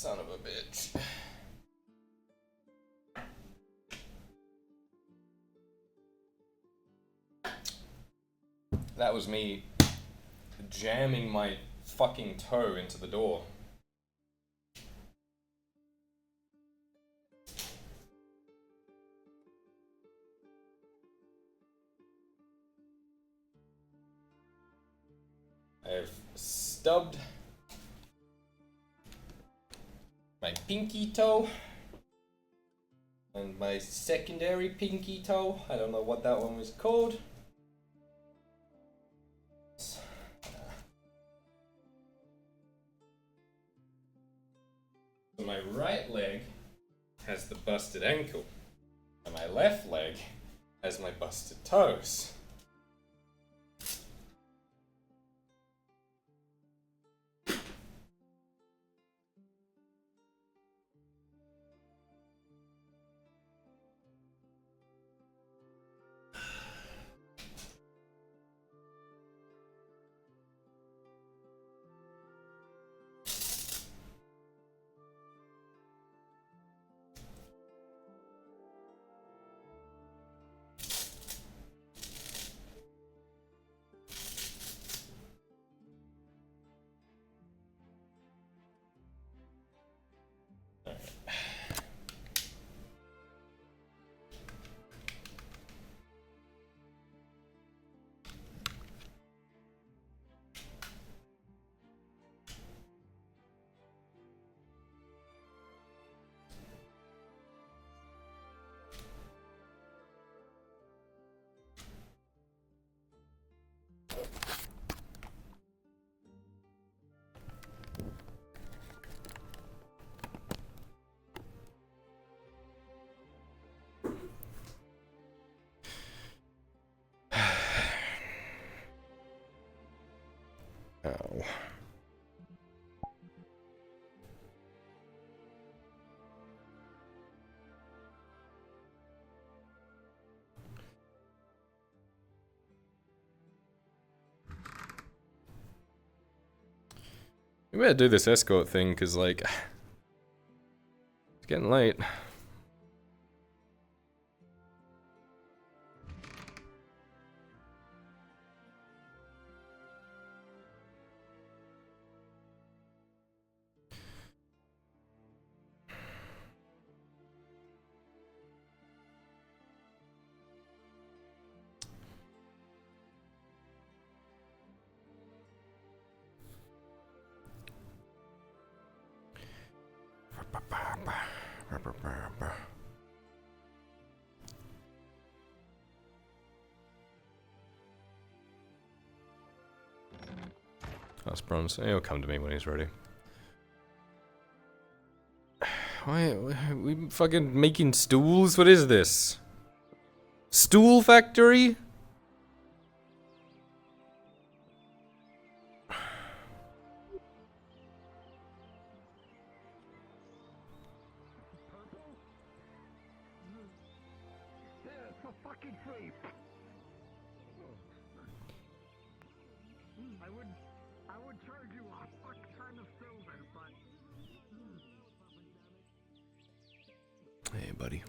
Son of a bitch. That was me jamming my fucking toe into the door. I've stubbed my pinky toe and my secondary pinky toe. I don't know what that one was called. So my right leg has the busted ankle, and my left leg has my busted toes. Ow. We better do this escort thing, cause like, it's getting late. That's bronze. He'll come to me when he's ready. Why are we fucking making stools? What is this? Stool factory? Hey, buddy.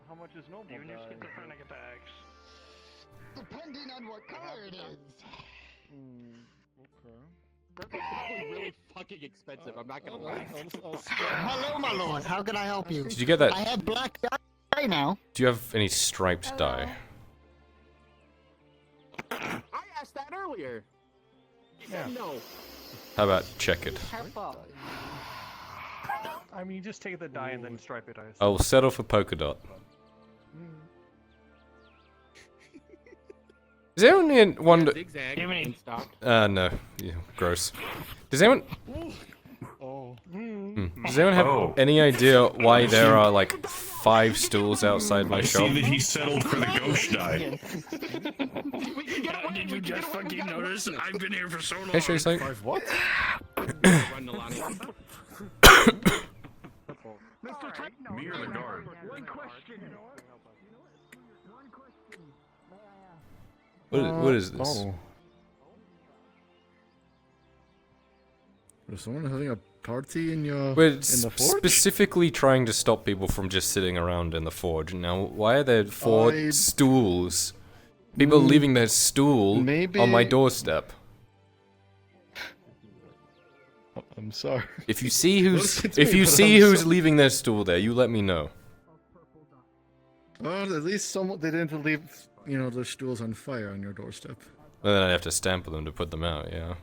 How much is normal? Even your schizophrenic attacks. Depending on what color it is. Okay. That's probably really fucking expensive. I'm not gonna lie. Hello, my lord. How can I help you? Did you get that? I have black dye now. Do you have any striped dye? I asked that earlier. You said no. How about checkered? I mean, you just take the dye and then stripe it. I will settle for polka dot. Is there anyone? Zigzag. Stop. No. Yeah, gross. Does anyone? Does anyone have any idea why there are like 5 stools outside my shop? See that he settled for the ghost die. Did you just fucking notice? I've been here for so long. Hey, Trace, like, 5 what? Me or the guard? One question. what is this? Oh. Is someone having a party in your We're in the forge? specifically trying to stop people from just sitting around in the forge. Now, why are there 4 stools? People leaving their stool on my doorstep. I'm sorry. If you see who's leaving their stool there, you let me know. Well, at least they didn't leave, you know, their stools on fire on your doorstep. And then I'd have to stamp them to put them out. Yeah.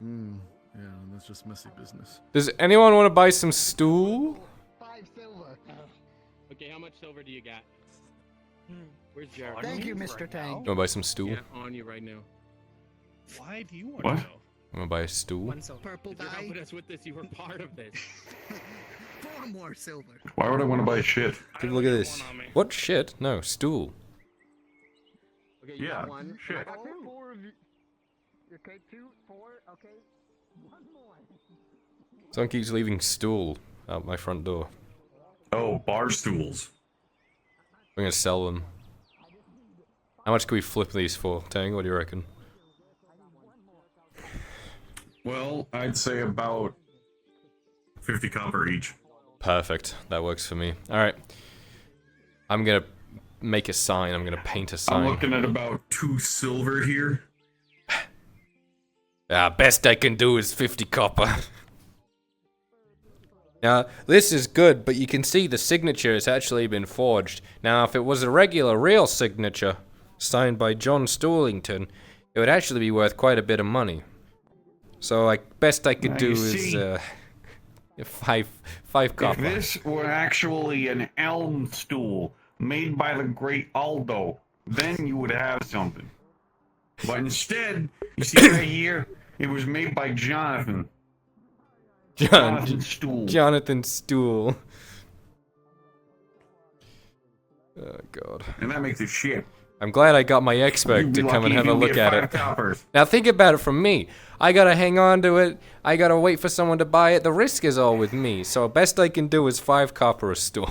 Yeah, that's just messy business. Does anyone want to buy some stool? 5 silver. Okay, how much silver do you got? Where's Jared? Thank you, Mr. Tang. You want to buy some stool? Yeah, on you right now. Why do you want What? to know? I'm gonna buy a stool. Purple If you're dye. helping us with this, you were part of this. 4 more silver. Why would I want to buy shit? Take a look at this. What shit? No, stool. Okay, you Yeah, got 1. shit. I got 2. 4 of you. Okay, 2, 4. Okay. 1 more. Someone keeps leaving stool out my front door. Oh, bar stools. I'm gonna sell them. How much can we flip these for, Tang? What do you reckon? Well, I'd say about 50 copper each. Perfect. That works for me. Alright. I'm gonna make a sign. I'm gonna paint a sign. I'm looking at about 2 silver here. Best I can do is 50 copper. Now, this is good, but you can see the signature has actually been forged. Now, if it was a regular, real signature, signed by John Stallington, it would actually be worth quite a bit of money. So, like, best I could Now, do you is, see, five If copper. this were actually an elm stool made by the great Aldo, then you would have something. But instead, you see right here, it was made by Jonathan. Jonathan Stool. Jonathan Stool. Oh, God. And that makes it shit. I'm glad I got my expert You'd to be come and lucky have if a you look get at 5 it. coppers. Now think about it from me. I gotta hang on to it. I gotta wait for someone to buy it. The risk is all with me. So best I can do is 5 copper a stool.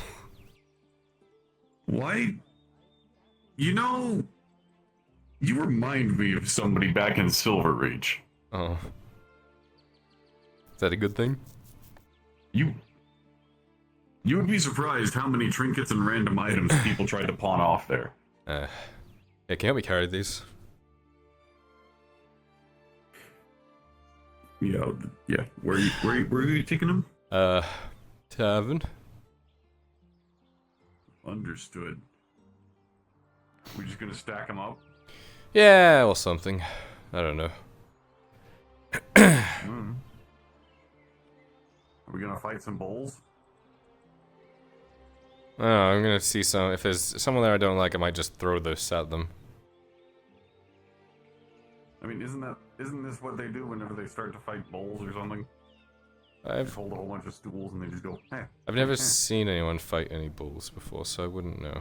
Why? You know, you remind me of somebody back in Silver Reach. Oh. Is that a good thing? You would be surprised how many trinkets and random items people tried to pawn off there. Yeah, can you help me carry these? Yeah. Where are you taking them? Tavern. Understood. We just gonna stack them up? Yeah, or something. I don't know. Are we gonna fight some bulls? I don't know, I'm gonna see some. If there's someone there I don't like, I might just throw this at them. I mean, isn't this what they do whenever they start to fight bulls or something? They I've hold a whole bunch of stools and they just go, eh. never seen anyone fight any bulls before, so I wouldn't know.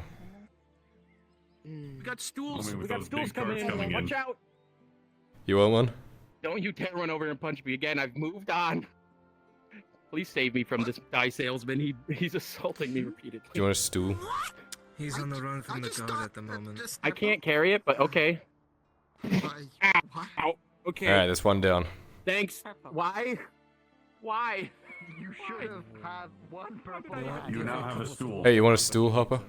We got stools. I mean, We with got those stools big coming carts in. coming in. Watch out! You want one? Don't you dare run over and punch me again. I've moved on. Please save me from this dye salesman. He's assaulting me repeatedly. Do you want a stool? He's on the run from the guard at the moment. I can't carry it, but okay. Ow. Okay. Alright, there's one down. Thanks. Why? Why? You should have had one purple You hat. You now have a stool. Hey, you want a stool, Hopper?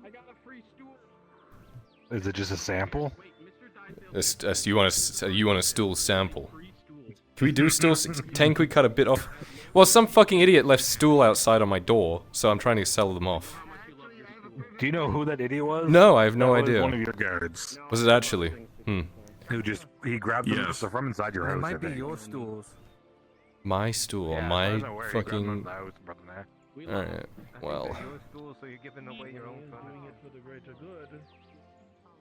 I got a free stool. Is it just a sample? Wait, Mr. You want a stool sample? Free stools. Can we do stool? Tank, we cut a bit off. Well, some fucking idiot left stool outside on my door, so I'm trying to sell them off. Do you know who that idiot was? No, I have no That was idea. one of your guards. Was it actually? He grabbed them Yes. from inside your It house. I might be think. your stools. My stool, Yeah, I my don't know where he grabbed them fucking. from the house and brought them there. We love Alright, well. Your stools, so you're giving away your own Doing furniture. it for the greater good.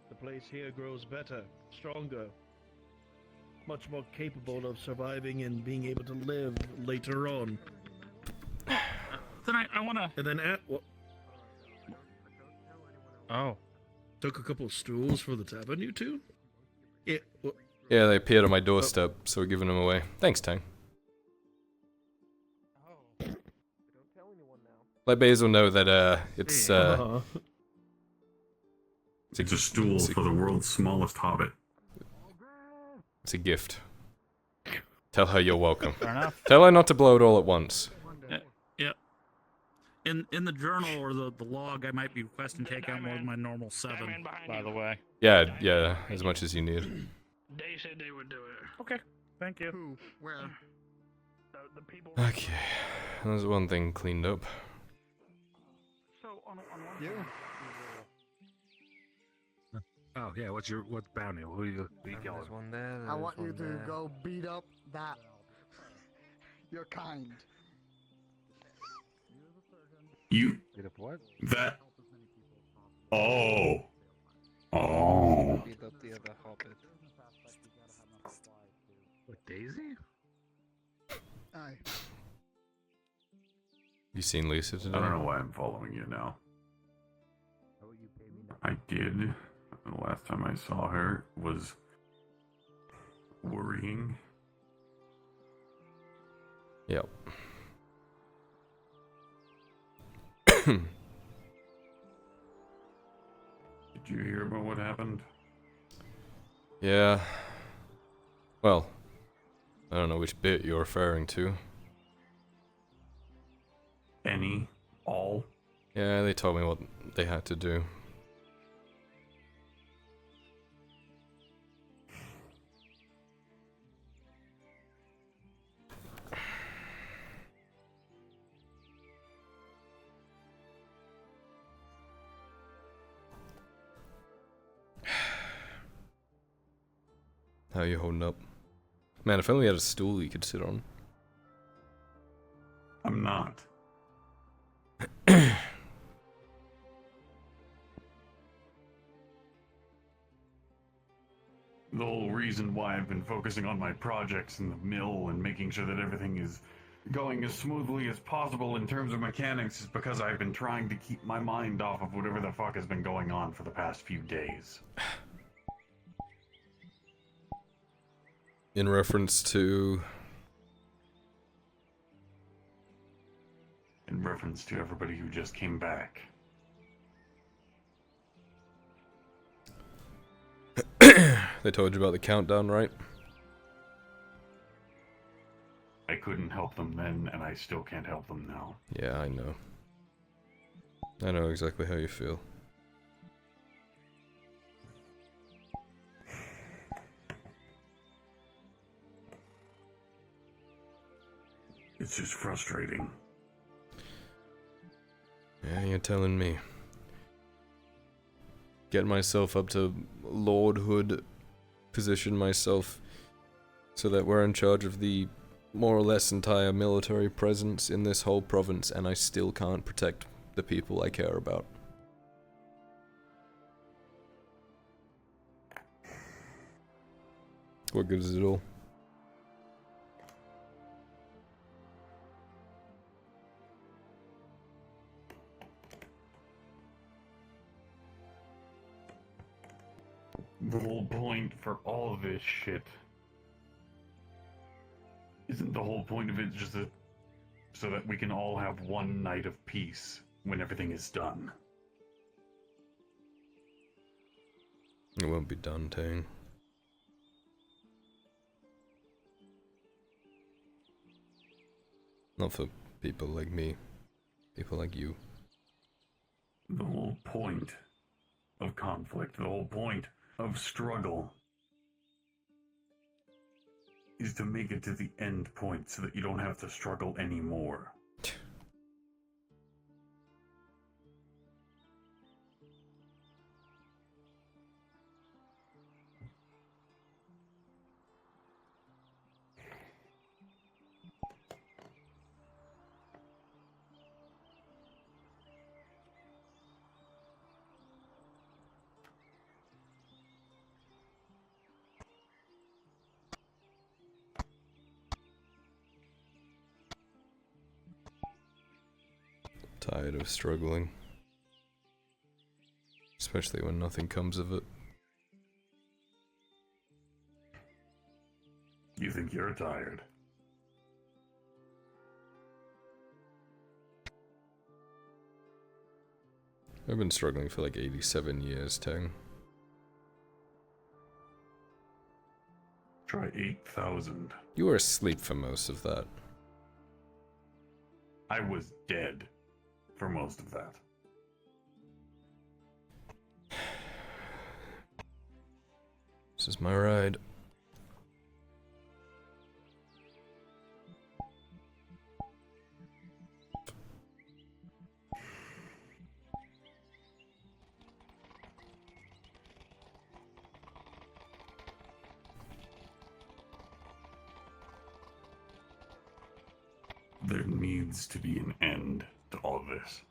The place here grows better, stronger, much more capable of surviving and being able to live later on. Then I wanna. And then Oh. took a couple stools for the tavern, you two? Yeah. Yeah, they appeared on my doorstep, so we're giving them away. Thanks, Tank. Let Basil know that it's It's a stool for the world's smallest hobbit. it's a gift. Tell her you're welcome. Fair enough. Tell her not to blow it all at once. Yep. In the journal or the log, I might be requesting take out more than my normal 7. By the way. Yeah, as much as you need. They said they would do it. Okay. Thank you. Who? Where? The people. Okay, there's one thing cleaned up. So on one You? Oh yeah, what's bounty? Who you killing? There's one there. I there's want you one to there. go beat up that. You're kind. You Get up what? that. Oh. Oh. Beat up the other hobbit. What, Daisy? Aye. You seen Lisa today? I don't know why I'm following you now. I did. The last time I saw her was worrying. Yep. Did you hear about what happened? Yeah. Well, I don't know which bit you're referring to. Any? All? Yeah, they told me what they had to do. How you holding up? Man, if only we had a stool you could sit on. I'm not. The whole reason why I've been focusing on my projects in the mill and making sure that everything is going as smoothly as possible in terms of mechanics is because I've been trying to keep my mind off of whatever the fuck has been going on for the past few days. In reference to... In reference to everybody who just came back. They told you about the countdown, right? I couldn't help them then, and I still can't help them now. Yeah, I know. I know exactly how you feel. It's just frustrating. Yeah, you're telling me. Get myself up to lordhood, position myself so that we're in charge of the more or less entire military presence in this whole province, and I still can't protect the people I care about. What good is it all? The whole point for all of this shit isn't the whole point of it just so that we can all have one night of peace when everything is done. It won't be done, Tang. Not for people like me. People like you. The whole point of conflict, the whole point of struggle, is to make it to the end point so that you don't have to struggle anymore. Tired of struggling. Especially when nothing comes of it. You think you're tired? I've been struggling for like 87 years, Tang. Try 8,000. You were asleep for most of that. I was dead for most of that. This is my ride. There needs to be an end to all of this.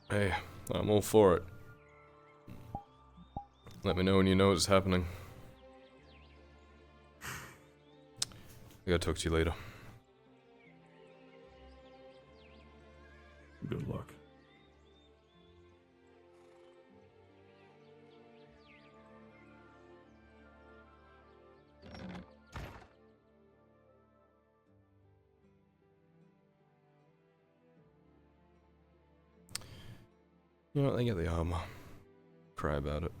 Hey, I'm all for it. Let me know when you know what's happening. I gotta talk to you later. Good luck. You know what, they get the armor. Cry about it.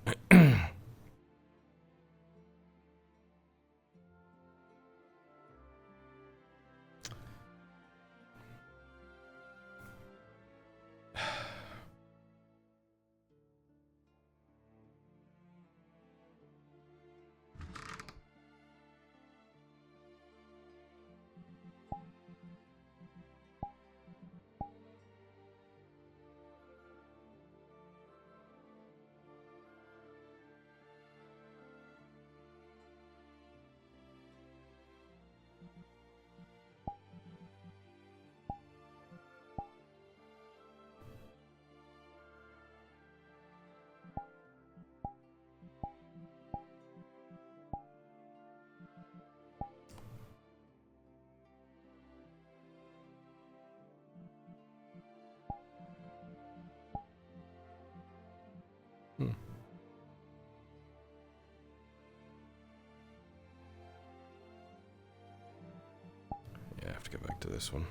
Yeah, I have to get back to this one.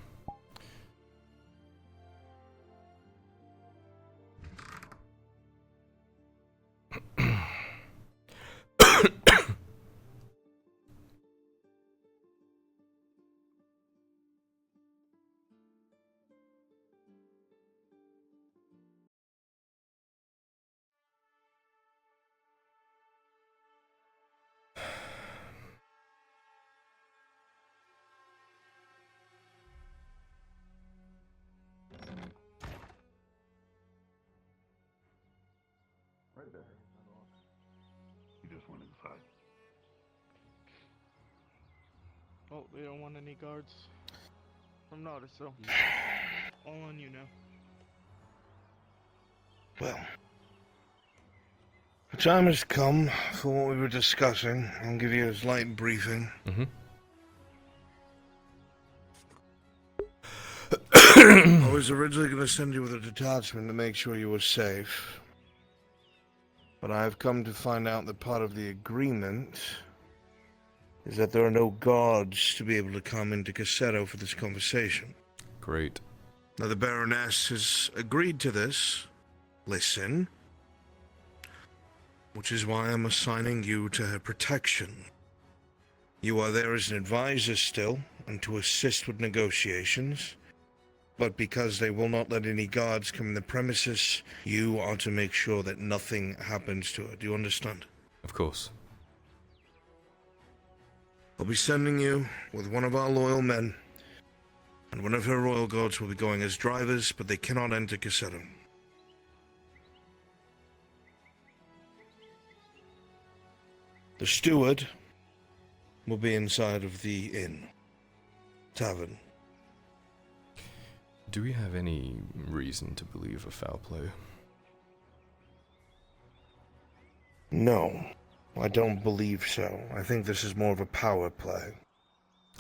Right there. He just went inside. Oh, they don't want any guards from Nautis, so all on you now. Well, the time has come for what we were discussing. I'll give you a slight briefing. I was originally going to send you with a detachment to make sure you were safe. But I've come to find out that part of the agreement is that there are no guards to be able to come into Casseto for this conversation. Great. Now, the Baroness has agreed to this. Listen. Which is why I'm assigning you to her protection. You are there as an advisor still, and to assist with negotiations. But because they will not let any guards come in the premises, you are to make sure that nothing happens to her. Do you understand? Of course. I'll be sending you with one of our loyal men, and one of her royal guards will be going as drivers, but they cannot enter Casseto. The steward will be inside of the inn. Tavern. Do we have any reason to believe a foul play? No, I don't believe so. I think this is more of a power play.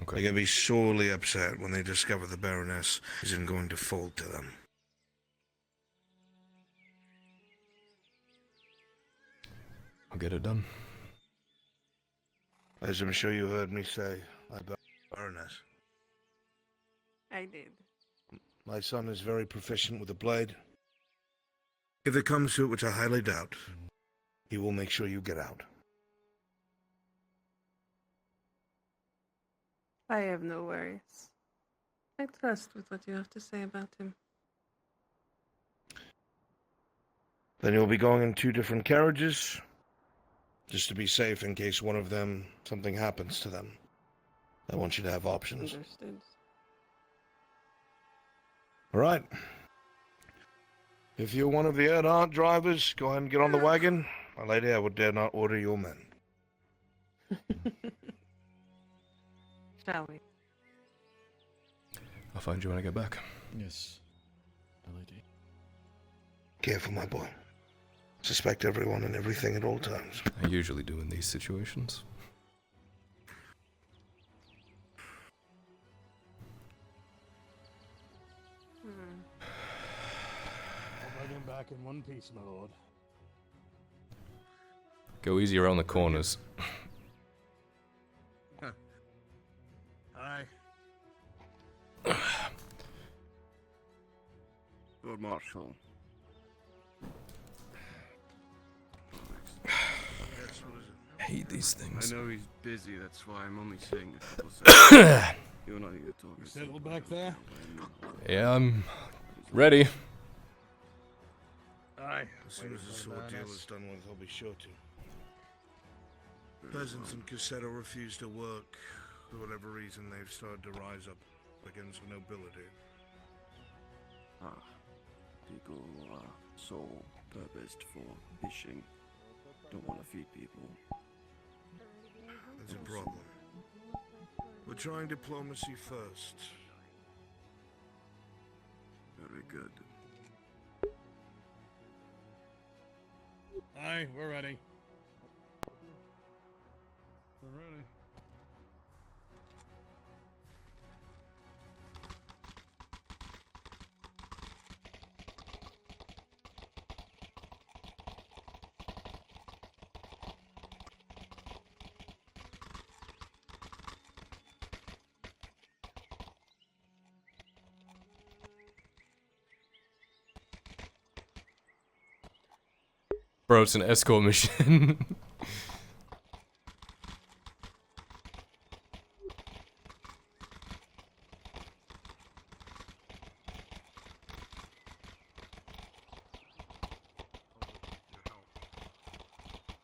Okay. They're going to be sorely upset when they discover the Baroness isn't going to fold to them. I'll get it done. As I'm sure you heard me say, Baroness. I did. My son is very proficient with the blade. If it comes to it, which I highly doubt, he will make sure you get out. I have no worries. I trust with what you have to say about him. Then you'll be going in 2 different carriages, just to be safe in case one of them, something happens to them. I want you to have options. Understood. All right. If you're one of the Erdart drivers, go ahead and get on the wagon. My lady, I would dare not order your men. Shall we? I'll find you when I get back. Yes. My lady. Careful, my boy. Suspect everyone and everything at all times. I usually do in these situations. I'll bring him back in one piece, my lord. Go easy around the corners. Aye. Lord Marshal. I hate these things. I know he's busy, that's why I'm only saying it. You and I need to talk. You settled back there? Yeah, I'm ready. Aye. As soon as this ordeal is done with, I'll be sure to. Peasants in Casseto refuse to work. For whatever reason, they've started to rise up against the nobility. People are so purposed for fishing. Don't want to feed people. That's a problem. We're trying diplomacy first. Very good. Aye, we're ready. We're ready. Bro, it's an escort mission.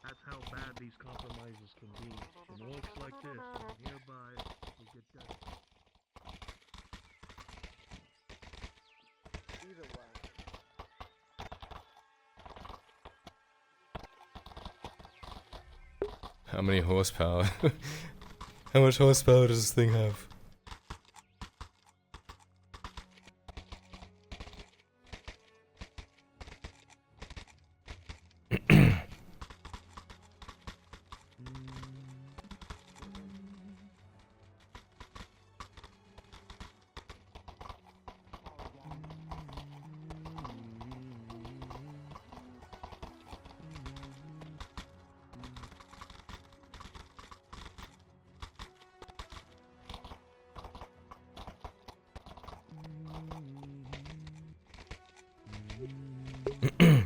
That's how bad these compromises can be. In works like this, and hereby we get done. Either way. How many horsepower? How much horsepower does this thing have?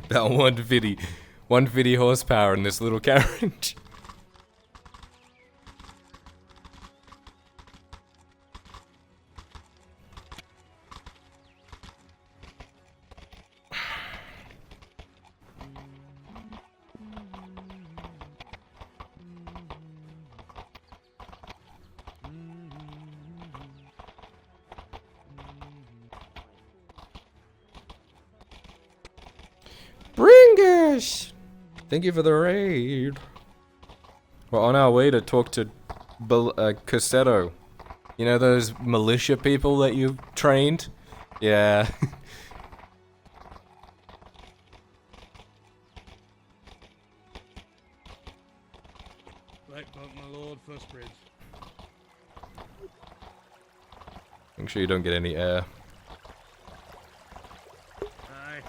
About 150 horsepower in this little carriage. Gosh! Thank you for the raid. We're on our way to talk to Casseto. You know those militia people that you've trained? Yeah. Right, my lord, first bridge. Make sure you don't get any air. Aye.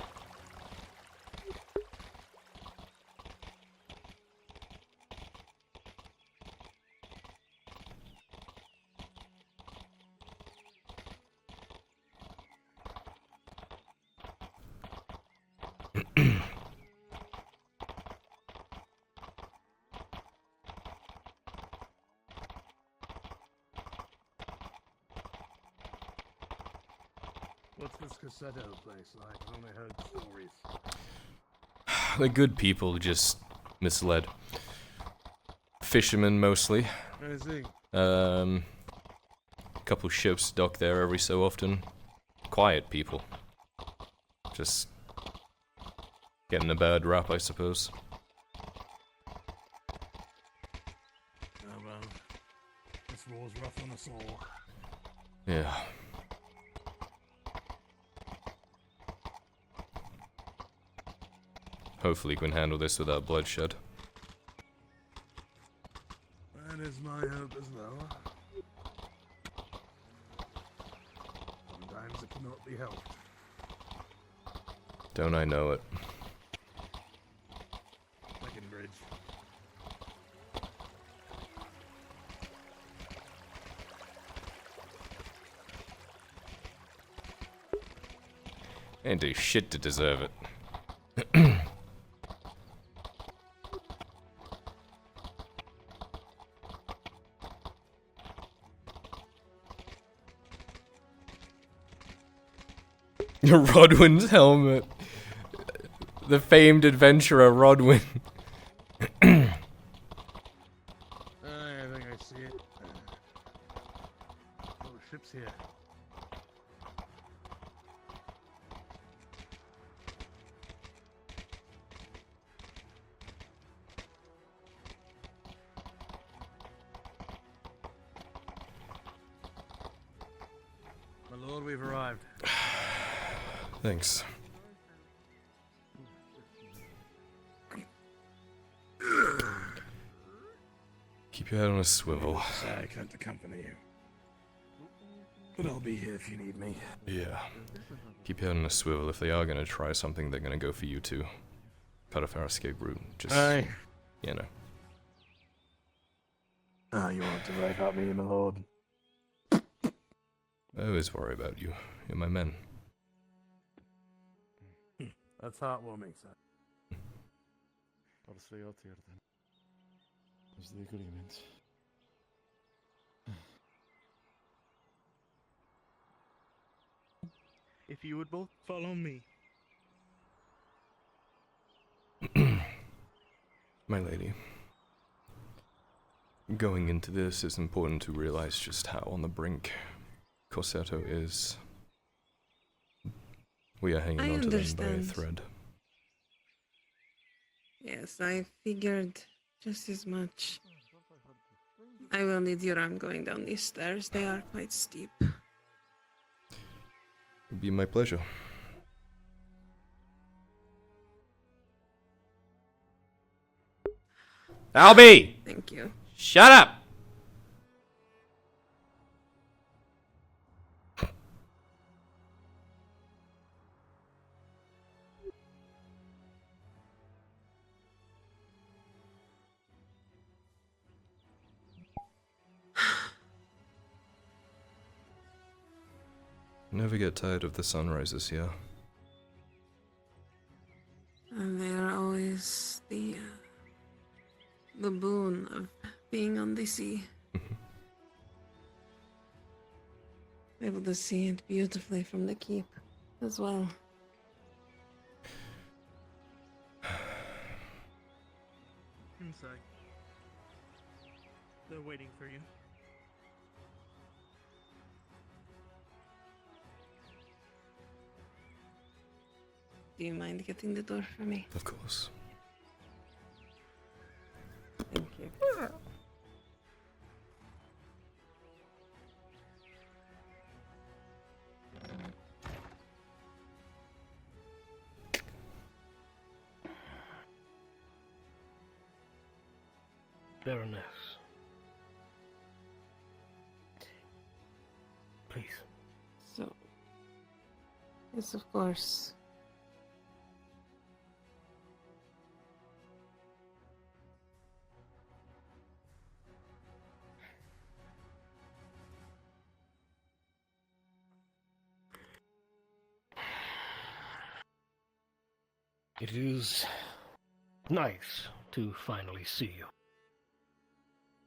What's this Casseto place like? I've only heard stories. They're good people, just misled. Fishermen mostly. Where is he? A couple ships dock there every so often. Quiet people. Just getting a bad rap, I suppose. Oh well. This war's rough on us all. Yeah. Hopefully we can handle this without bloodshed. That is my hope as well. Sometimes it cannot be helped. Don't I know it? Second bridge. Ain't do shit to deserve it. Rodwin's helmet. The famed adventurer Rodwin. I think I see it. Oh, ship's here. My lord, we've arrived. Thanks. Keep your head on a swivel. I can't accompany you. But I'll be here if you need me. Yeah. Keep your head on a swivel. If they are gonna try something, they're gonna go for you too. Cut off our escape route. Just, Aye. you know. Ah, you want to write about me, my lord. I always worry about you. You're my men. That's heartwarming, sir. Is the agreement. If you would both follow me. My lady. Going into this, it's important to realize just how on the brink Casseto is. We are hanging on to them by a thread. Yes, I figured just as much. I will need your arm going down these stairs. They are quite steep. It'd be my pleasure. Albie! Thank you. Shut up! Never get tired of the sunrises here. And they are always the boon of being on the sea. Able to see it beautifully from the keep as well. Inside. They're waiting for you. Do you mind getting the door for me? Of course. Thank you. Baroness. Please. So, yes, of course. It is nice to finally see you.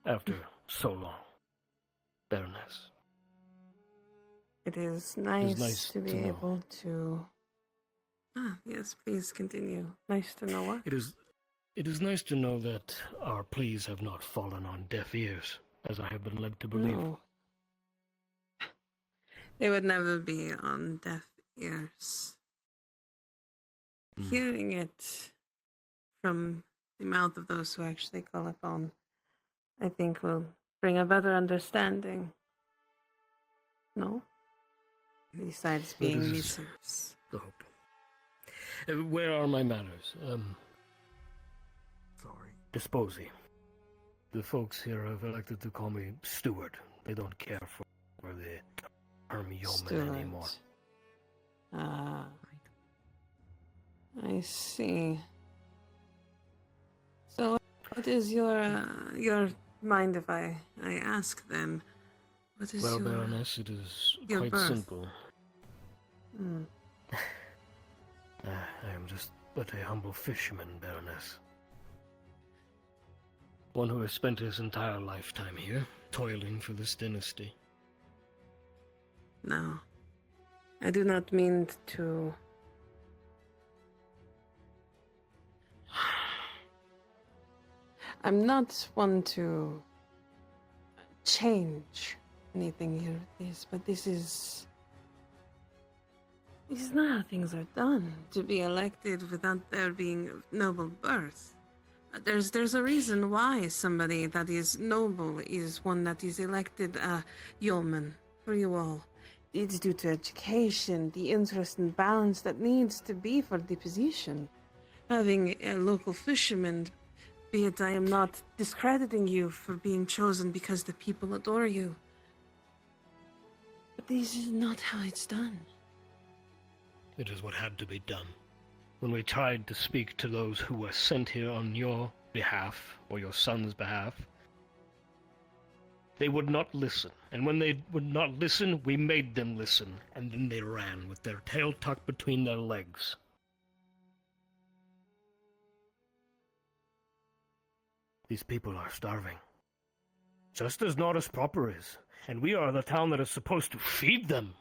After so long, Baroness. It is nice, nice to be to know. able to... Ah, yes, please continue. Nice to know what? It is nice to know that our pleas have not fallen on deaf ears, as I have been led to believe. No. They would never be on deaf ears. Hearing it from the mouth of those who actually call upon, I think will bring a better understanding. No? Besides That being is listeners. the hope. Where are my manners? Sorry. Disposi. The folks here have elected to call me steward. They don't care for the term yeoman anymore. Ah. I see. So, what is your mind if I ask then? What is Well, your... Baroness, it is your quite birth? simple. Hmm. I am just but a humble fisherman, Baroness. One who has spent his entire lifetime here, toiling for this dynasty. No. I do not mean to... I'm not one to change anything here with this, but this is not how things are done. To be elected without there being noble birth. There's a reason why somebody that is noble is one that is elected a yeoman for you all. It's due to education, the interest and balance that needs to be for the position. Having a local fisherman, be it I am not discrediting you for being chosen because the people adore you. But this is not how it's done. It is what had to be done. When we tried to speak to those who were sent here on your behalf, or your son's behalf, they would not listen. And when they would not listen, we made them listen. And then they ran with their tail tucked between their legs. These people are starving. Just as Nautis proper is. And we are the town that is supposed to feed them.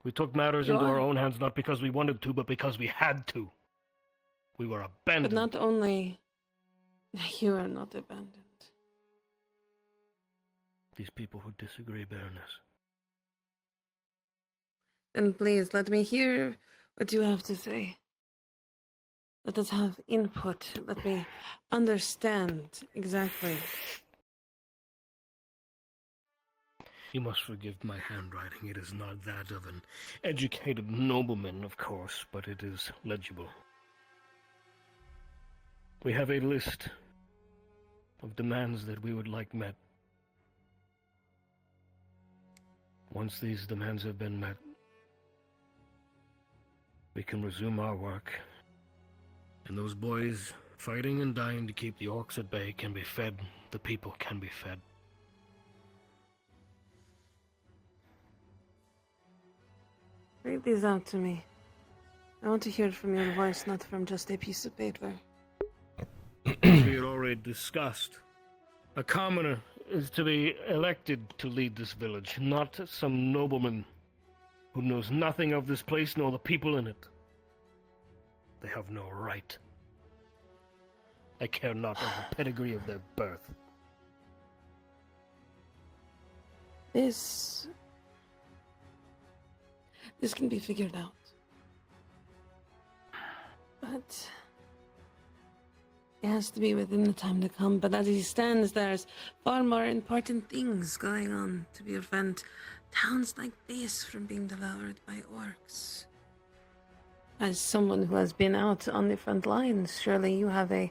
We took matters into our own hands not because we wanted to, but because we had to. We were abandoned. But not only... You are not abandoned. These people who disagree, Baroness. Then please, let me hear what you have to say. Let us have input. Let me understand exactly. You must forgive my handwriting. It is not that of an educated nobleman, of course, but it is legible. We have a list of demands that we would like met. Once these demands have been met, we can resume our work. And those boys fighting and dying to keep the orcs at bay can be fed. The people can be fed. Read these out to me. I want to hear it from your voice, not from just a piece of paper. As we had already discussed, a commoner is to be elected to lead this village, not some nobleman who knows nothing of this place nor the people in it. They have no right. I care not of the pedigree of their birth. This This can be figured out. But it has to be within the time to come. But as he stands, there's far more important things going on to prevent towns like this from being devoured by orcs. As someone who has been out on the front lines, surely you have a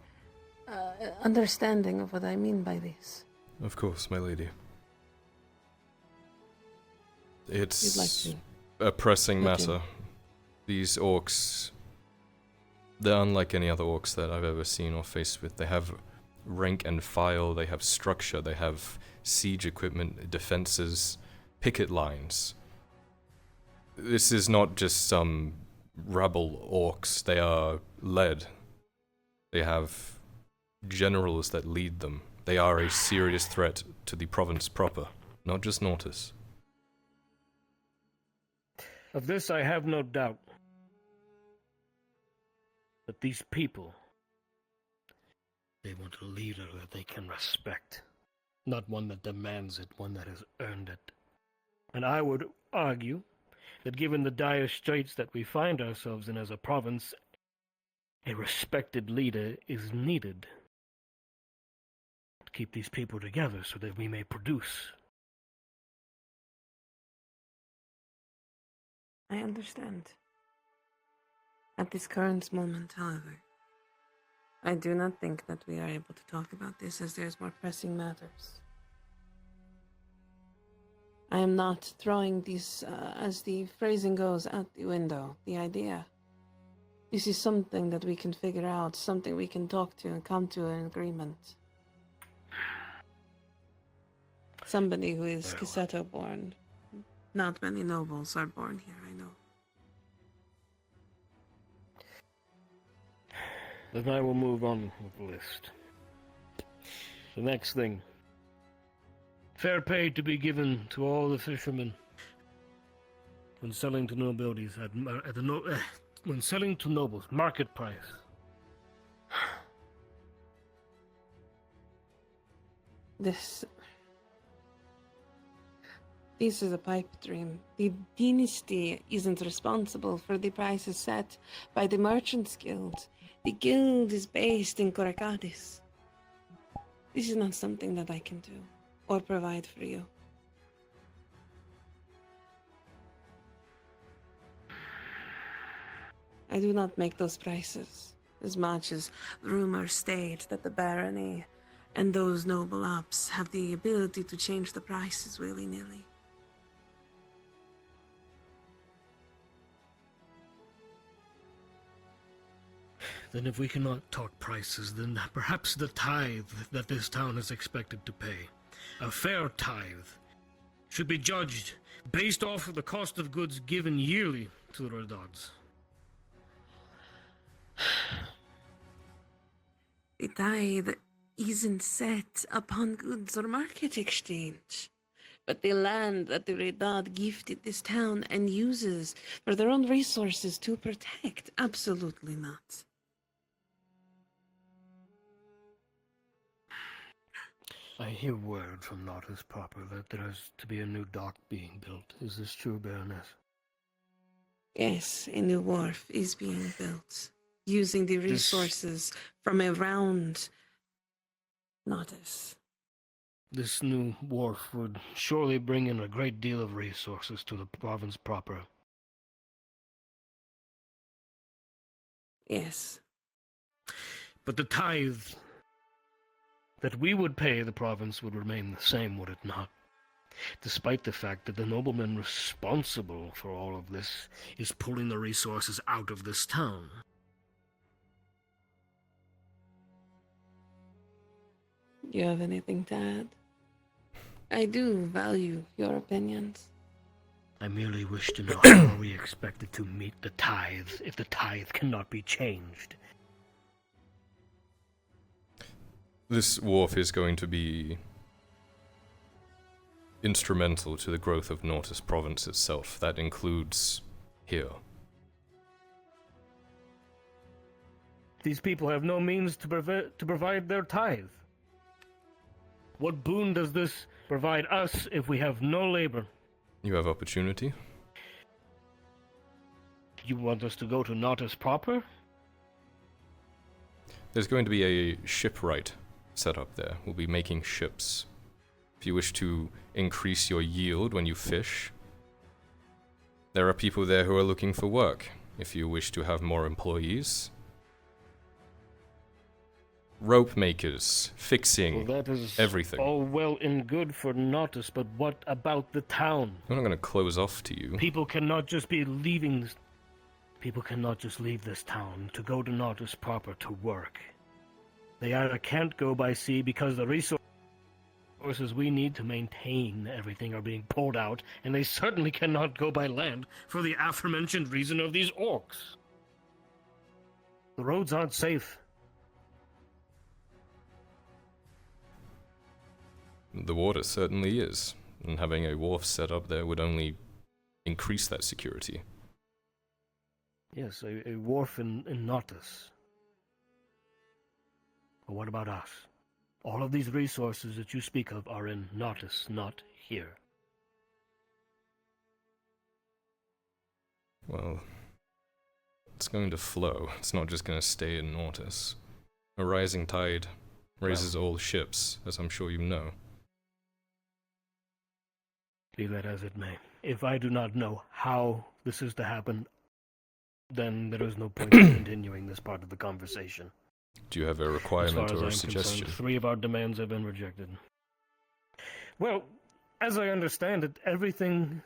understanding of what I mean by this. Of course, my lady. It's You'd like to a pressing look in. matter. These orcs, they're unlike any other orcs that I've ever seen or faced with. They have rank and file, they have structure, they have siege equipment, defenses, picket lines. This is not just some rabble orcs, they are led. They have generals that lead them. They are a serious threat to the province proper, not just Nautis. Of this I have no doubt. But these people, they want a leader that they can respect. Not one that demands it, one that has earned it. And I would argue that given the dire straits that we find ourselves in as a province, a respected leader is needed to keep these people together so that we may produce. I understand. At this current moment, however, I do not think that we are able to talk about this as there's more pressing matters. I am not throwing these, as the phrasing goes, out the window, the idea. This is something that we can figure out, something we can talk to and come to an agreement. Somebody who is Casseto born. Not many nobles are born here, I know. Then I will move on with the list. The next thing. Fair pay to be given to all the fishermen when selling to nobilities when selling to nobles, market price. This is a pipe dream. The dynasty isn't responsible for the prices set by the Merchants Guild. The guild is based in Coracadis. This is not something that I can do or provide for you. I do not make those prices, as much as rumors state that the barony and those noble ops have the ability to change the prices willy-nilly. Then if we cannot talk prices, then perhaps the tithe that this town is expected to pay, a fair tithe, should be judged based off of the cost of goods given yearly to the Redods. The tithe isn't set upon goods or market exchange, but the land that the Redad gifted this town and uses for their own resources to protect. Absolutely not. I hear word from Nautis proper that there is to be a new dock being built. Is this true, Baroness? Yes, a new wharf is being built, using the resources from around Nautis. This new wharf would surely bring in a great deal of resources to the province proper. Yes. But the tithe that we would pay the province would remain the same, would it not? Despite the fact that the nobleman responsible for all of this is pulling the resources out of this town. Do you have anything to add? I do value your opinions. I merely wish to know how are we expected to meet the tithe if the tithe cannot be changed. This wharf is going to be instrumental to the growth of Nautis province itself. That includes here. These people have no means to provide their tithe. What boon does this provide us if we have no labor? You have opportunity. You want us to go to Nautis proper? There's going to be a shipwright set up there. We'll be making ships. If you wish to increase your yield when you fish, there are people there who are looking for work. If you wish to have more employees, rope makers, fixing, Well, that is everything. all well and good for Nautis, but what about the town? I'm not going to close off to you. People cannot just be leaving. People cannot just leave this town to go to Nautis proper to work. They either can't go by sea because the resources we need to maintain everything are being pulled out, and they certainly cannot go by land for the aforementioned reason of these orcs. The roads aren't safe. The water certainly is, and having a wharf set up there would only increase that security. Yes, a wharf in Nautis. But what about us? All of these resources that you speak of are in Nautis, not here. Well, it's going to flow. It's not just going to stay in Nautis. A rising tide raises all ships, as I'm sure you know. Be that as it may. If I do not know how this is to happen, then there is no point in continuing this part of the conversation. Do you have a As requirement far or a as I'm suggestion? concerned, 3 of our demands have been rejected. Well, as I understand it, everything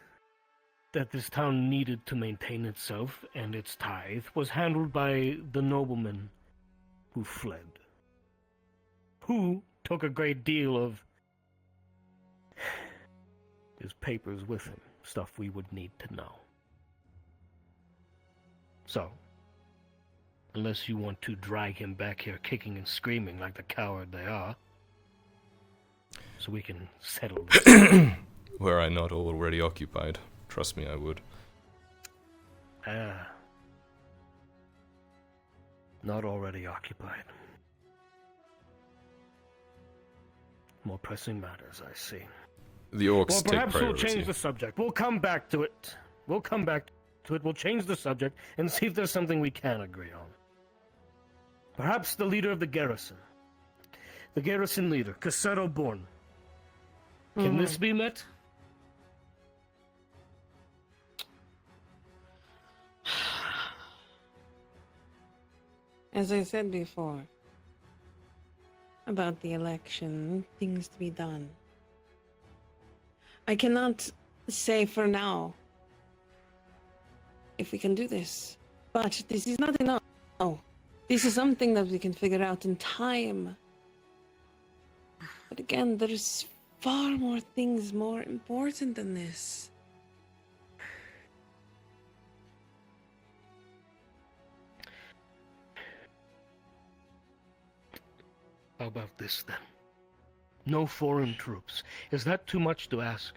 that this town needed to maintain itself and its tithe was handled by the nobleman who fled. Who took a great deal of his papers with him, stuff we would need to know. So, unless you want to drag him back here kicking and screaming like the coward they are, so we can settle this. Were I not already occupied, trust me, I would. Not already occupied. More pressing matters, I see. The orcs Well, take perhaps we'll priority. change the subject. We'll come back to it. We'll change the subject and see if there's something we can agree on. Perhaps the leader of the garrison. The garrison leader, Casseto born. Can this be met? As I said before, about the election, things to be done. I cannot say for now if we can do this, but this is not enough. Oh, this is something that we can figure out in time. But again, there's far more things more important than this. How about this then? No foreign troops. Is that too much to ask?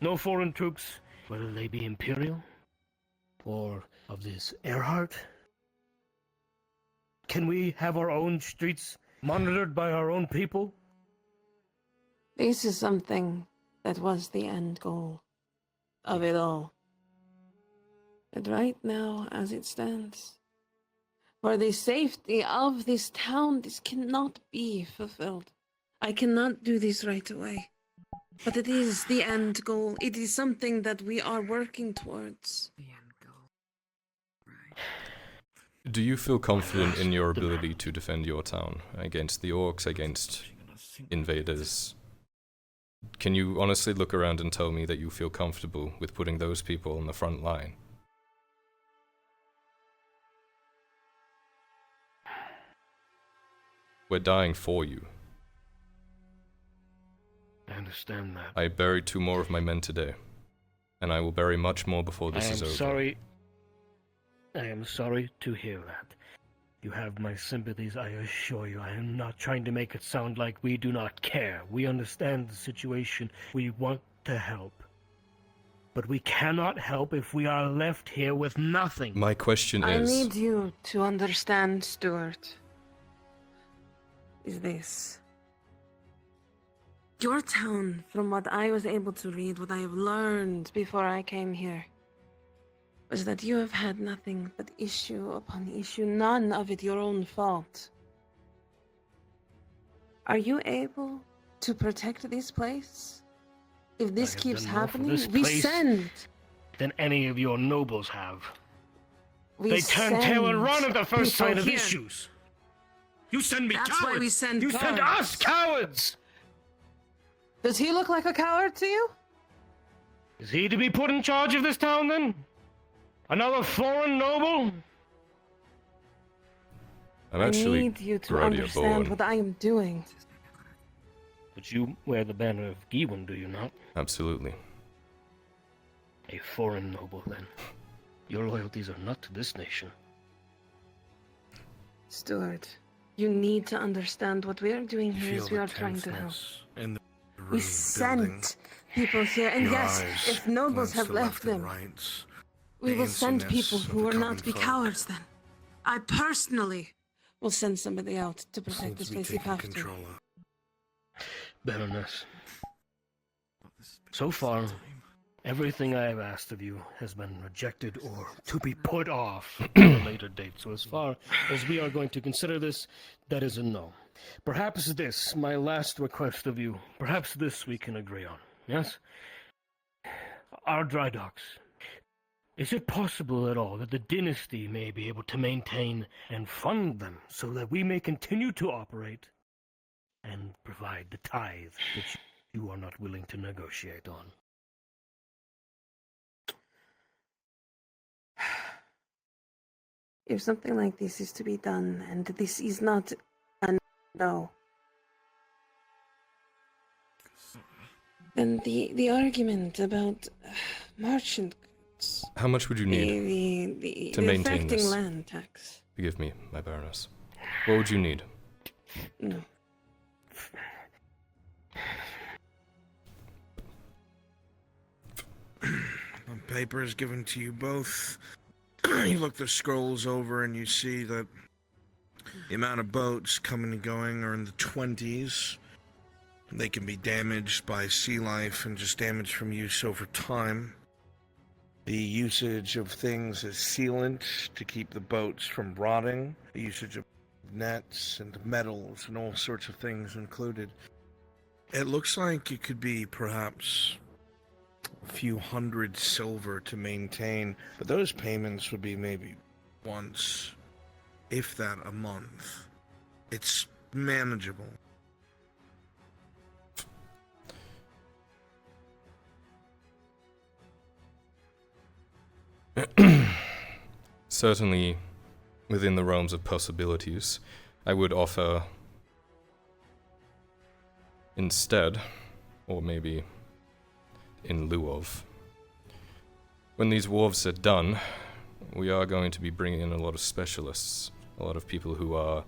No foreign troops, whether they be Imperial or of this Earhart? Can we have our own streets monitored by our own people? This is something that was the end goal of it all. But right now, as it stands, for the safety of this town, this cannot be fulfilled. I cannot do this right away. But it is the end goal. It is something that we are working towards. The end goal. Right. Do you feel confident in your ability to defend your town against the orcs, against invaders? Can you honestly look around and tell me that you feel comfortable with putting those people on the front line? We're dying for you. I understand that. I buried 2 more of my men today, and I will bury much more before this is over. I am sorry to hear that. You have my sympathies, I assure you. I am not trying to make it sound like we do not care. We understand the situation. We want to help. But we cannot help if we are left here with nothing. My question I is... need you to understand, Stuart. Is this. Your town, from what I was able to read, what I have learned before I came here, was that you have had nothing but issue upon issue, none of it your own fault. Are you able to protect this place? If this I have keeps done more for happening, this we place send. than any of your nobles have. We They turn tail and run at the first people sign of here. issues. You send me That's cowards. why we send You send guards. us cowards. Does he look like a coward to you? Is he to be put in charge of this town then? Another foreign noble? I'm I actually need you to Gradia understand born. what I am doing. But you wear the banner of Giwan, do you not? Absolutely. A foreign noble, then. Your loyalties are not to this nation. Stuart, you need to understand what we are doing You here feel is we the are trying to help. tenseness in the room We building. sent people here, and Your yes, eyes if nobles glance have to left and them, right. we The will send antsiness people of who the are common not be folk cowards then. I personally will send somebody out to protect seems this to be place if taking have to. control of. Baroness, so far, everything I have asked of you has been rejected or to be put off to a later date. So as far as we are going to consider this, that is a no. Perhaps this, my last request of you, perhaps this we can agree on, yes? Our dry docks. Is it possible at all that the dynasty may be able to maintain and fund them so that we may continue to operate and provide the tithe that you are not willing to negotiate on? If something like this is to be done, and this is not a no, then the argument about merchant goods, How much would you need to the maintain affecting this? land tax. Forgive me, my Baroness. What would you need? No. The paper is given to you both. You look the scrolls over and you see that the amount of boats coming and going are in the 20s. They can be damaged by sea life and just damage from use over time. The usage of things as sealant to keep the boats from rotting. The usage of nets and metals and all sorts of things included. It looks like it could be perhaps a few hundred silver to maintain, but those payments would be maybe once, if that, a month. It's manageable. Certainly, within the realms of possibilities, I would offer instead, or maybe in lieu of, when these wharves are done, we are going to be bringing in a lot of specialists, a lot of people who are,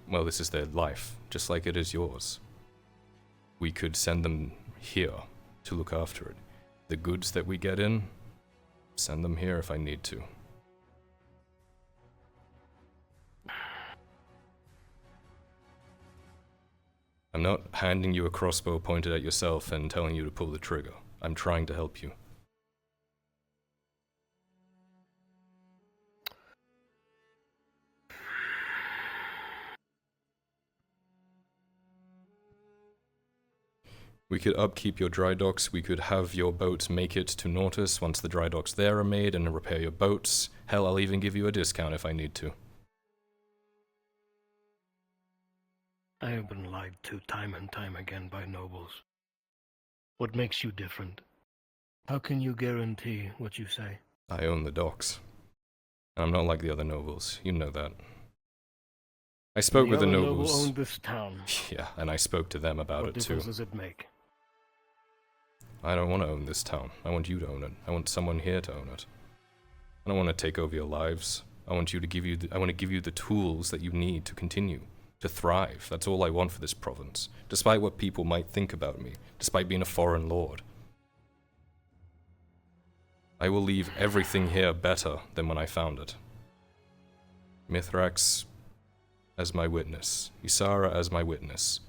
well, this is their life, just like it is yours. We could send them here to look after it. The goods that we get in, send them here if I need to. I'm not handing you a crossbow pointed at yourself and telling you to pull the trigger. I'm trying to help you. We could upkeep your dry docks, we could have your boats make it to Nautis once the dry docks there are made and repair your boats. Hell, I'll even give you a discount if I need to. I have been lied to time and time again by nobles. What makes you different? How can you guarantee what you say? I own the docks. I'm not like the other nobles, you know that. I spoke with the other nobles. noble owned this town. Yeah, and I spoke to them about What it too. difference does it make? I don't want to own this town. I want you to own it. I want someone here to own it. I don't want to take over your lives. I want to give you the tools that you need to continue to thrive. That's all I want for this province, despite what people might think about me, despite being a foreign lord. I will leave everything here better than when I found it. Mithrax as my witness. Isara as my witness.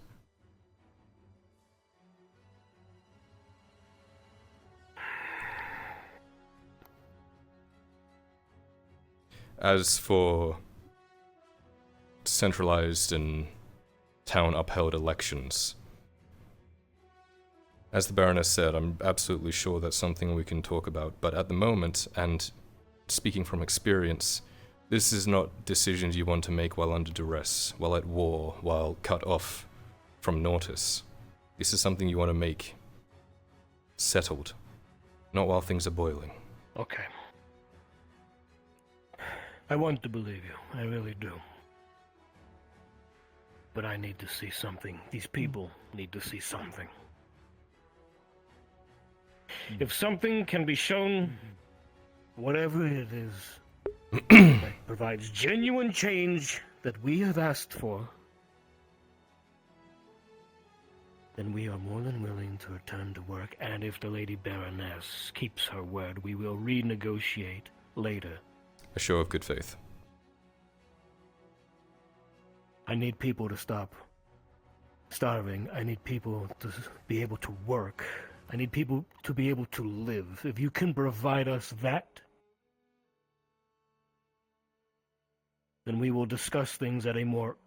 As for centralized and town-upheld elections, as the Baroness said, I'm absolutely sure that's something we can talk about, but at the moment, and speaking from experience, this is not decisions you want to make while under duress, while at war, while cut off from Nautis. This is something you want to make settled, not while things are boiling. Okay. I want to believe you. I really do. But I need to see something. These people need to see something. If something can be shown, whatever it is, that provides genuine change that we have asked for, then we are more than willing to return to work, and if the Lady Baroness keeps her word, we will renegotiate later. A show of good faith. I need people to stop starving. I need people to be able to work. I need people to be able to live. If you can provide us that, then we will discuss things at a more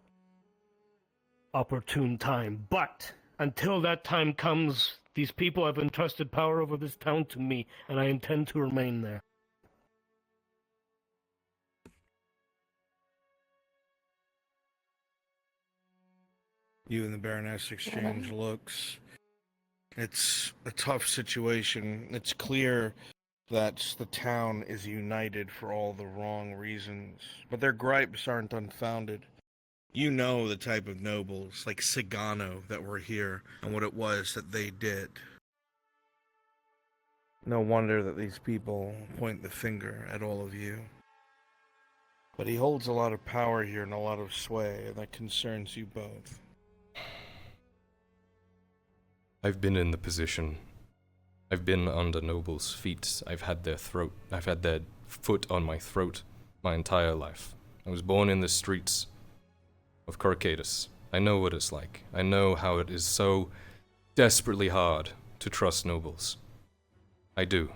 opportune time. But until that time comes, these people have entrusted power over this town to me, and I intend to remain there. You and the Baroness exchange looks. It's a tough situation. It's clear that the town is united for all the wrong reasons, but their gripes aren't unfounded. You know the type of nobles, like Sigano, that were here, and what it was that they did. No wonder that these people point the finger at all of you. But he holds a lot of power here and a lot of sway, and that concerns you both. I've been in the position. I've been under nobles' feet. I've had their foot on my throat my entire life. I was born in the streets of Carcatus. I know what it's like. I know how it is so desperately hard to trust nobles. I do.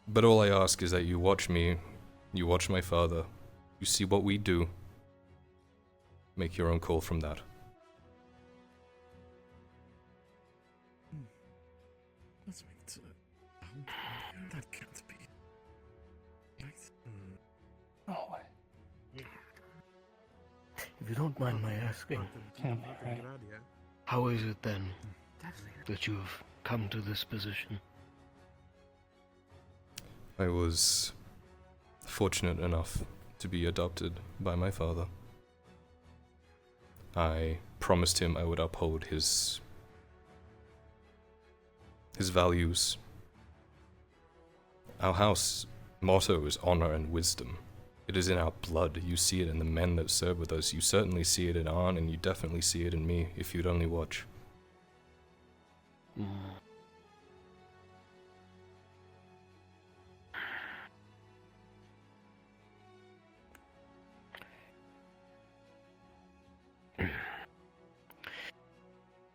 But all I ask is that you watch me, you watch my father, you see what we do. Make your own call from that. That can't be. Oh, if you don't mind my asking, how is it then that you have come to this position? I was fortunate enough to be adopted by my father. I promised him I would uphold his values. Our house motto is honor and wisdom. It is in our blood. You see it in the men that serve with us. You certainly see it in Arn, and you definitely see it in me, if you'd only watch.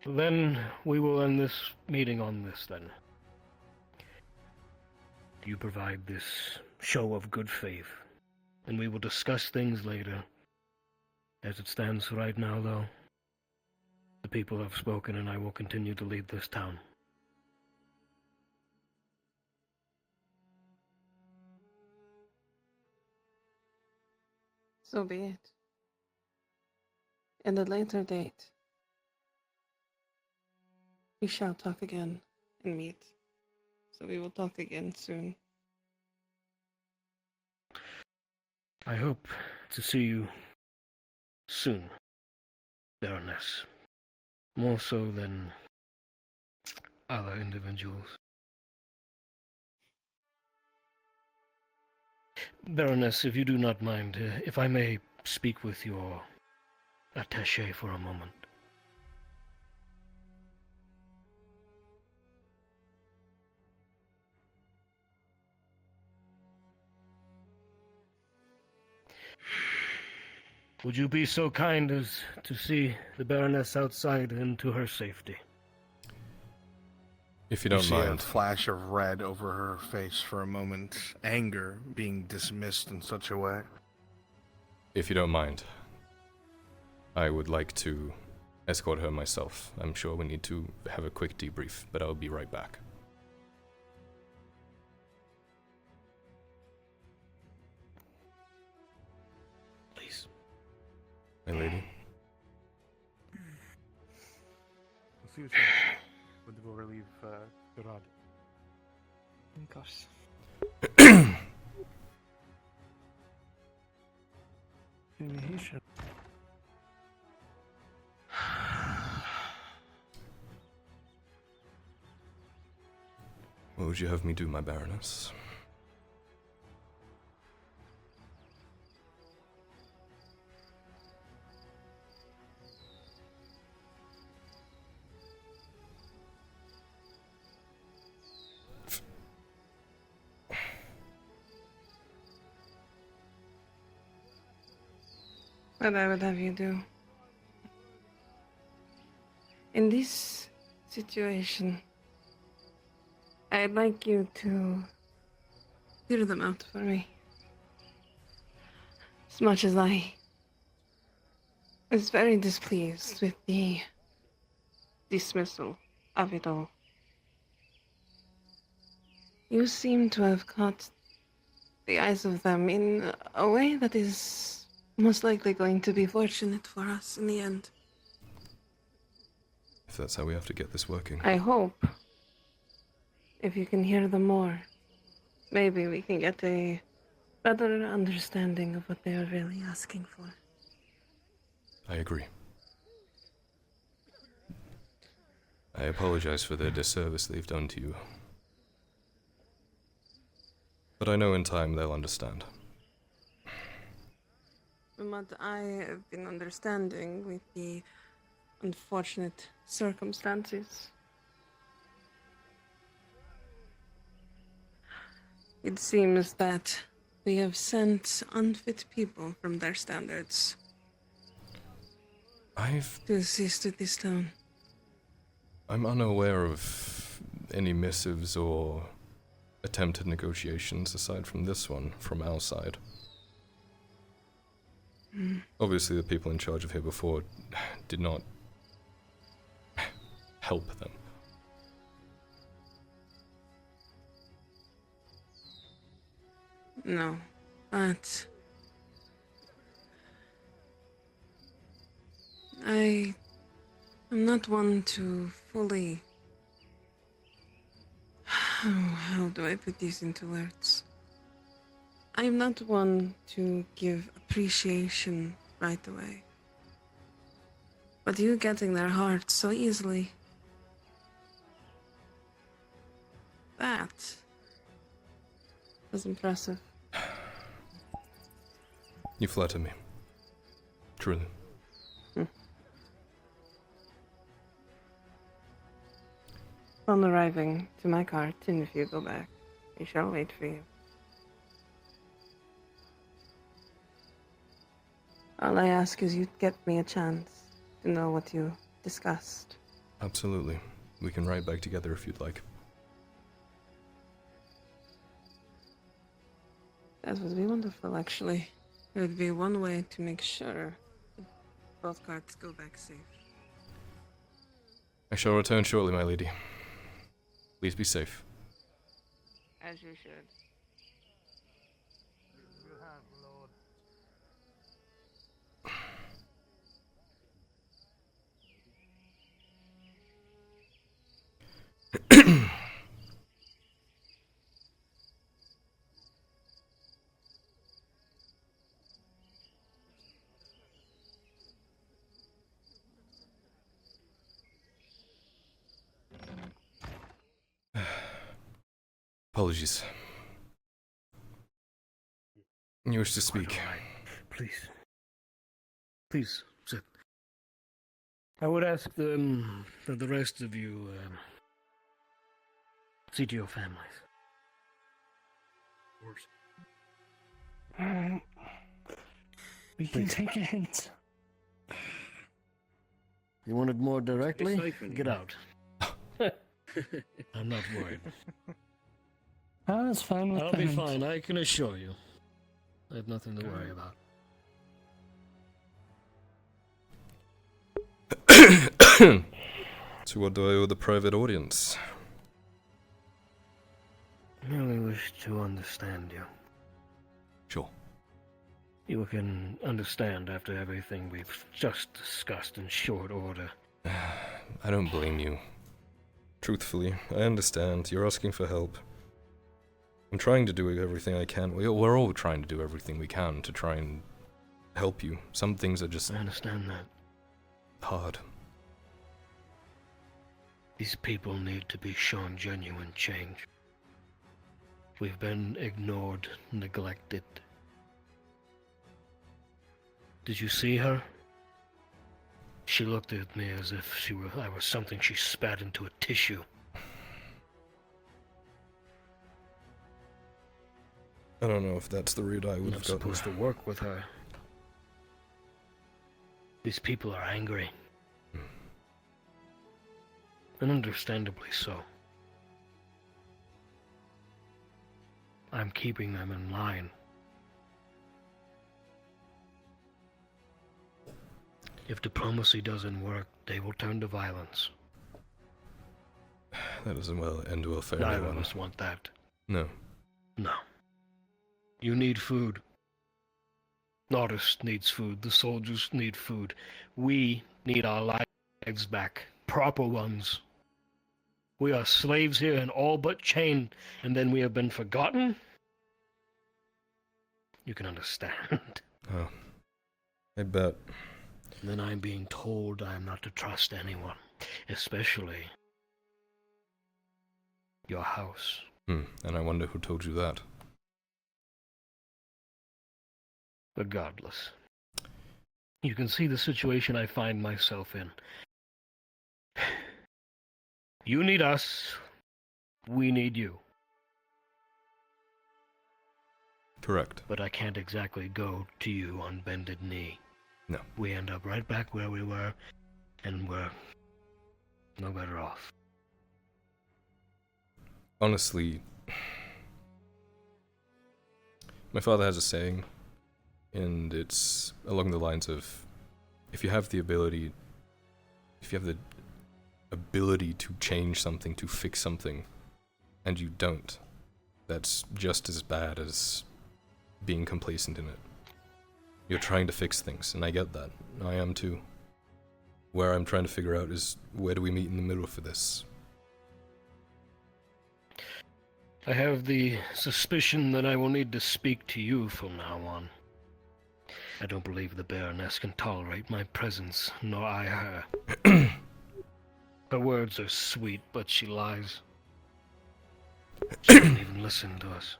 Then we will end this meeting on this then. You provide this show of good faith, and we will discuss things later. As it stands right now, though, the people have spoken, and I will continue to lead this town. So be it. At a later date, we shall talk again and meet. So we will talk again soon. I hope to see you soon, Baroness. More so than other individuals. Baroness, if you do not mind, if I may speak with your attaché for a moment. Would you be so kind as to see the Baroness outside and to her safety? If you You don't see mind. a flash of red over her face for a moment, anger being dismissed in such a way. If you don't mind, I would like to escort her myself. I'm sure we need to have a quick debrief, but I'll be right back. Please. My lady. We'll see you soon. When we will relieve Gradia. Of course. Maybe he should. What would you have me do, my Baroness? What I would have you do. In this situation, I'd like you to hear them out for me. As much as I was very displeased with the dismissal of it all. You seem to have caught the eyes of them in a way that is most likely going to be fortunate for us in the end. If that's how we have to get this working. I hope if you can hear them more, maybe we can get a better understanding of what they are really asking for. I agree. I apologize for the disservice they've done to you. But I know in time they'll understand. From what I have been understanding with the unfortunate circumstances, it seems that we have sent unfit people from their standards to assist with this town. I'm unaware of any missives or attempted negotiations aside from this one from our side. Obviously, the people in charge of here before did not help them. No, but I am not one to fully... How do I put this into words? I am not one to give appreciation right away. But you getting their hearts so easily, that was impressive. You flatter me. Truly. On arriving to my cart, and if you go back, we shall wait for you. All I ask is you get me a chance to know what you discussed. Absolutely. We can ride back together if you'd like. That would be wonderful, actually. It would be one way to make sure both carts go back safe. I shall return shortly, my lady. Please be safe. As you should. Apologies. You wish to speak. Please. Please, sit. I would ask them that the rest of you see to your families. Of course. We can take a hint. You wanted more directly? Get out. I'm not worried. I was fine with I'll that. be fine, I can assure you. I have nothing to worry about. So what do I owe the private audience? I merely wish to understand you. Sure. You can understand after everything we've just discussed in short order. I don't blame you. Truthfully, I understand. You're asking for help. I'm trying to do everything I can. We're all trying to do everything we can to try and help you. Some things are just I understand that. hard. These people need to be shown genuine change. We've been ignored, neglected. Did you see her? She looked at me as if I was something she spat into a tissue. I don't know if that's the route I would have I'm gotten. supposed to work with her. These people are angry. And understandably so. I'm keeping them in line. If diplomacy doesn't work, they will turn to violence. That doesn't end well for Neither anyone. of us want that. No. No. You need food. Nautis needs food. The soldiers need food. We need our lives back. Proper ones. We are slaves here and all but chained, and then we have been forgotten? You can understand. Oh. I bet. Then I'm being told I am not to trust anyone, especially your house. And I wonder who told you that. Regardless. You can see the situation I find myself in. You need us. We need you. Correct. But I can't exactly go to you on bended knee. No. We end up right back where we were, and we're no better off. Honestly, my father has a saying, and it's along the lines of, if you have the ability to change something, to fix something, and you don't, that's just as bad as being complacent in it. You're trying to fix things, and I get that. I am too. Where I'm trying to figure out is, where do we meet in the middle for this? I have the suspicion that I will need to speak to you from now on. I don't believe the Baroness can tolerate my presence, nor I her. Her words are sweet, but she lies. She won't even listen to us.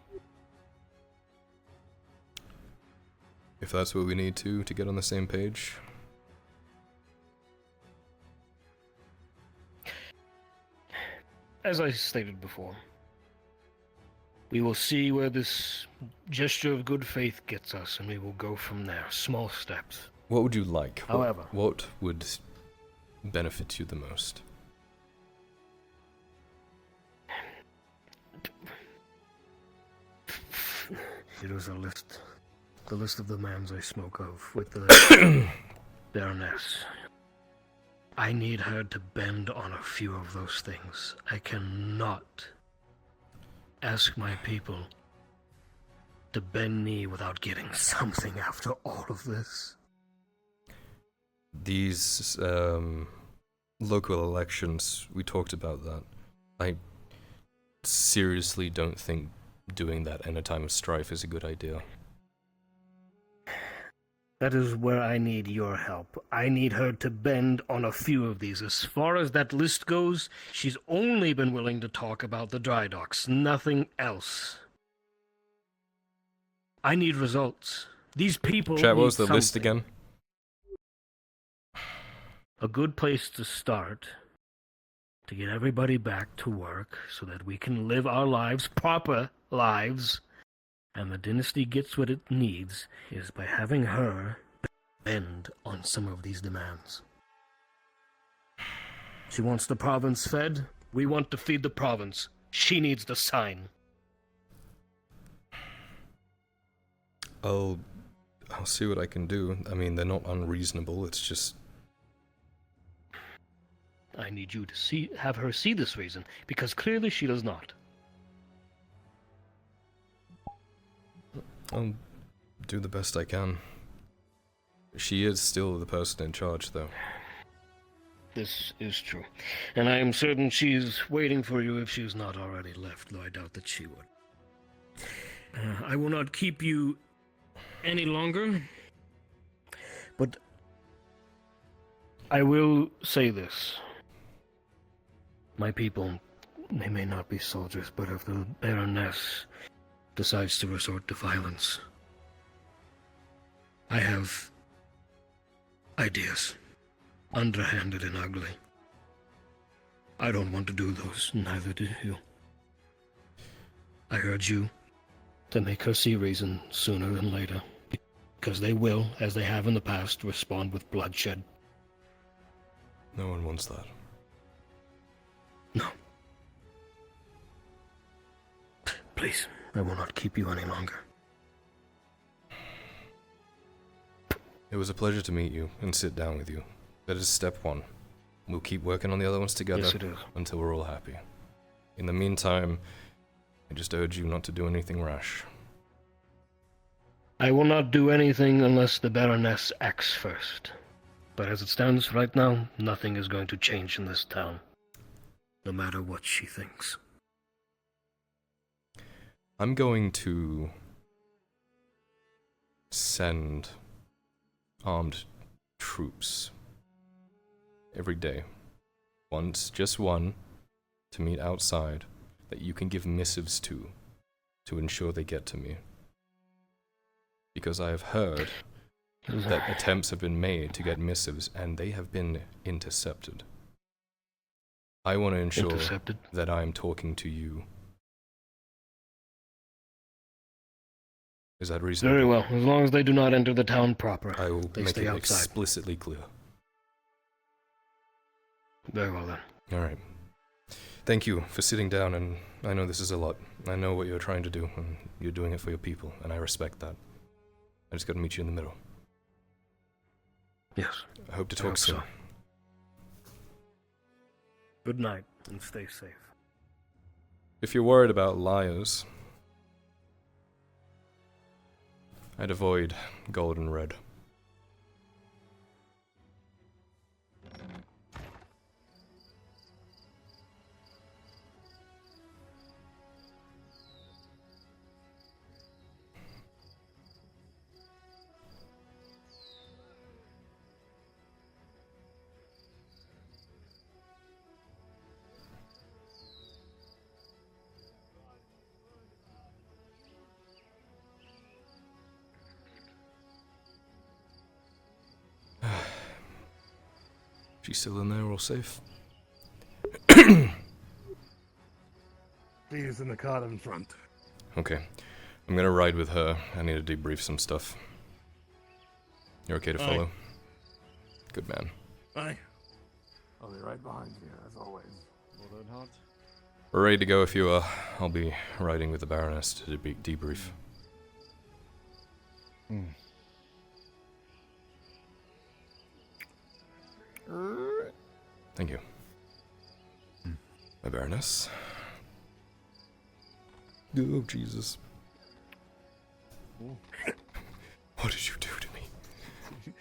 If that's what we need to get on the same page. As I stated before, we will see where this gesture of good faith gets us, and we will go from there. Small steps. What would you like? However, what would benefit you the most? It was a list. The list of demands I spoke of with the Baroness. I need her to bend on a few of those things. I cannot ask my people to bend knee without getting something after all of this. These local elections, we talked about that. I seriously don't think doing that in a time of strife is a good idea. That is where I need your help. I need her to bend on a few of these. As far as that list goes, she's only been willing to talk about the dry docks, nothing else. I need results. These people Chat, what need was the list something. again? A good place to start to get everybody back to work so that we can live our lives, proper lives, and the dynasty gets what it needs is by having her bend on some of these demands. She wants the province fed. We want to feed the province. She needs the sign. I'll see what I can do. I mean, they're not unreasonable, it's just... I need you to have her see this reason, because clearly she does not. I'll do the best I can. She is still the person in charge, though. This is true. And I am certain she's waiting for you if she's not already left, though I doubt that she would. I will not keep you any longer, but I will say this. My people, they may not be soldiers, but if the Baroness decides to resort to violence, I have ideas, underhanded and ugly. I don't want to do those, neither do you. I urge you to make her see reason sooner than later, because they will, as they have in the past, respond with bloodshed. No one wants that. No. Please, I will not keep you any longer. It was a pleasure to meet you and sit down with you. That is step one. We'll keep working on the other ones together Yes, it is. until we're all happy. In the meantime, I just urge you not to do anything rash. I will not do anything unless the Baroness acts first. But as it stands right now, nothing is going to change in this town. No matter what she thinks. I'm going to send armed troops every day. Once, just one, to meet outside that you can give missives to ensure they get to me. Because I have heard that attempts have been made to get missives and they have been intercepted. I want to ensure that I am talking to you. Is that reasonable? Very well, as long as they do not enter the town proper. I will They make stay it outside. explicitly clear. Very well then. Alright. Thank you for sitting down, and I know this is a lot. I know what you're trying to do, and you're doing it for your people, and I respect that. I just gotta meet you in the middle. Yes. I hope to I talk hope soon. so. Good night, and stay safe. If you're worried about liars, I'd avoid gold and red. She's still in there, all safe. He's in the car in front. Okay. I'm gonna ride with her. I need to debrief some stuff. You're okay to Aye. follow? Good man. Aye. I'll be right behind you, as always. Well done, Hart. We're ready to go if you are. I'll be riding with the Baroness to debrief. Thank you. My Baroness. Oh, Jesus. What did you do to me?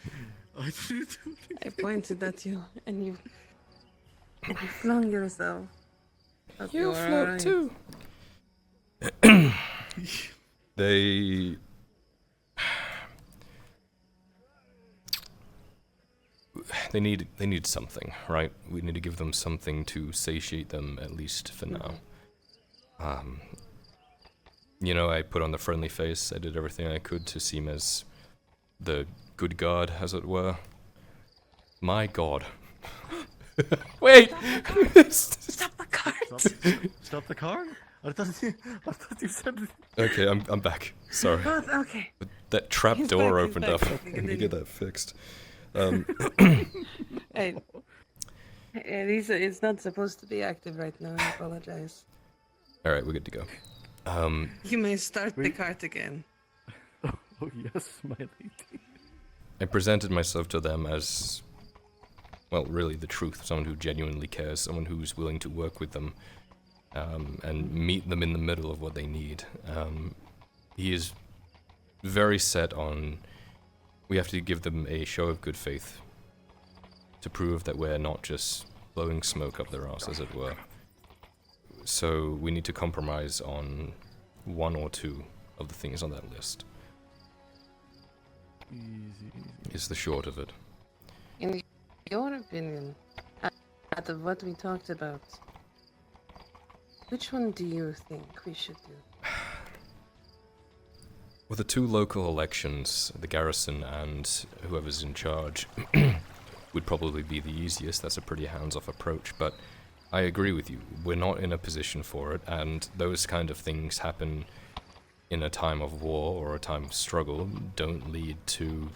I did. I pointed at you, and you flung yourself. But You were float alright. too. They... They need something, right? We need to give them something to satiate them, at least for now. You know, I put on the friendly face. I did everything I could to seem as the good god, as it were. My god. Wait! Stop the cart! Stop the car? I thought you said... Okay, I'm back. Sorry. Oh, okay. That trap He's door back, he's opened back. up. Okay, I need to continue. get that fixed. Hey, It's not supposed to be active right now. I apologize. All right, we're good to go. You may start the cart again. Oh yes, my lady. I presented myself to them as, well, really the truth, someone who genuinely cares, someone who's willing to work with them, and meet them in the middle of what they need. He is very set on, we have to give them a show of good faith to prove that we're not just blowing smoke up their arse, as it were. So we need to compromise on one or two of the things on that list. Easy. Is the short of it. In your opinion, out of what we talked about, which one do you think we should do? Well, the two local elections, the garrison and whoever's in charge, would probably be the easiest. That's a pretty hands-off approach, but I agree with you. We're not in a position for it, and those kind of things happen in a time of war or a time of struggle, don't lead to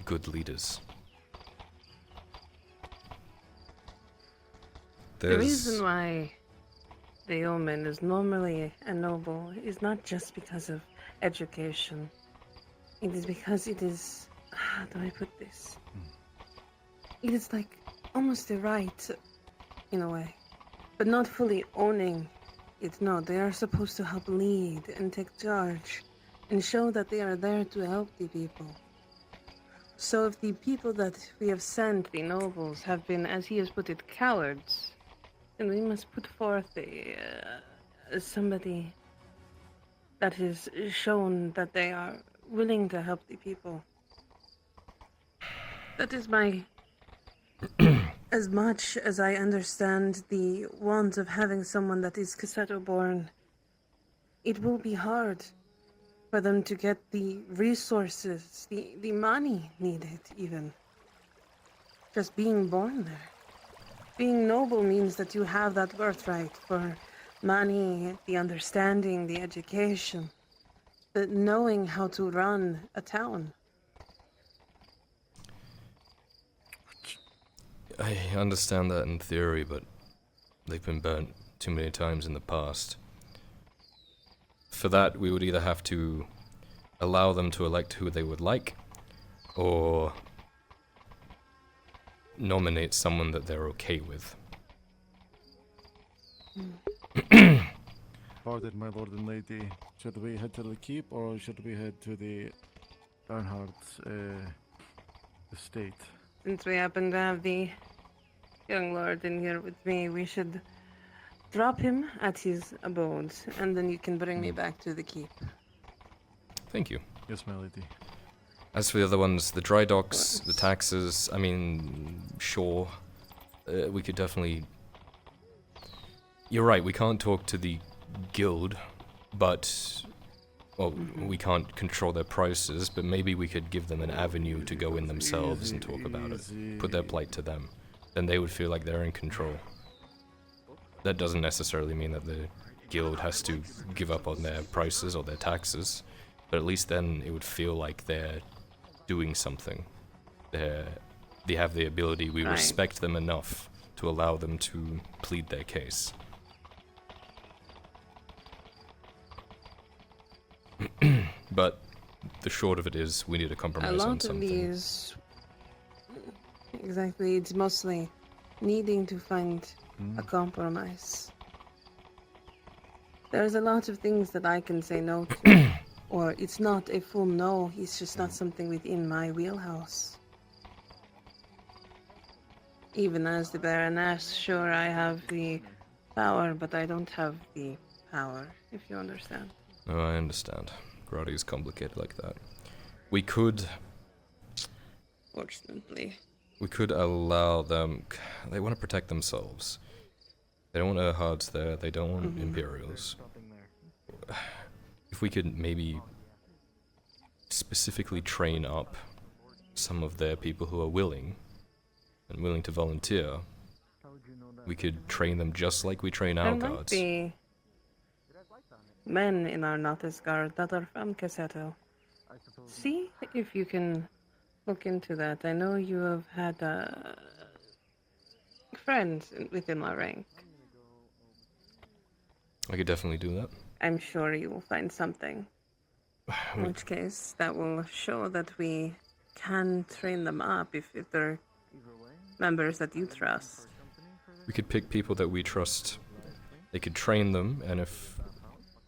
good leaders. The reason why the yeoman is normally a noble is not just because of education. It is because it is... How do I put this? It is like almost a right, in a way, but not fully owning it. No, they are supposed to help lead and take charge and show that they are there to help the people. So if the people that we have sent, the nobles, have been, as he has put it, cowards, then we must put forth somebody that is shown that they are willing to help the people. That is my... As much as I understand the want of having someone that is Casseto born, it will be hard for them to get the resources, the money needed, even. Just being born there. Being noble means that you have that birthright for money, the understanding, the education, the knowing how to run a town. I understand that in theory, but they've been burnt too many times in the past. For that, we would either have to allow them to elect who they would like, or nominate someone that they're okay with. Pardon, my lord and lady. Should we head to the keep, or should we head to the Bernhardt's estate? Since we happen to have the young lord in here with me, we should drop him at his abode, and then you can bring me back to the keep. Thank you. Yes, my lady. As for the other ones, the dry docks, the taxes, I mean, sure. We could definitely... You're right, we can't talk to the guild, but... Well, we can't control their prices, but maybe we could give them an avenue to go in themselves and talk about it. Put their plight to them. Then they would feel like they're in control. That doesn't necessarily mean that the guild has to give up on their prices or their taxes, but at least then it would feel like they're doing something. They have the ability, we respect them enough to allow them to plead their case. But the short of it is, we need to compromise on something. A lot of these... Exactly, it's mostly needing to find a compromise. There's a lot of things that I can say no to, or it's not a full no, it's just not something within my wheelhouse. Even as the Baroness, sure, I have the power, but I don't have the power, if you understand. Oh, I understand. Gradia is complicated like that. We could... Fortunately. We could allow them... They want to protect themselves. They don't want Erhards there, they don't want Imperials. If we could maybe specifically train up some of their people who are willing, and willing to volunteer, we could train them just like we train our guards. There might be men in our Nautis guard that are from Casseto. See if you can look into that. I know you have had friend within our rank. I could definitely do that. I'm sure you will find something. In which case, that will show that we can train them up if they're members that you trust. We could pick people that we trust. They could train them, and if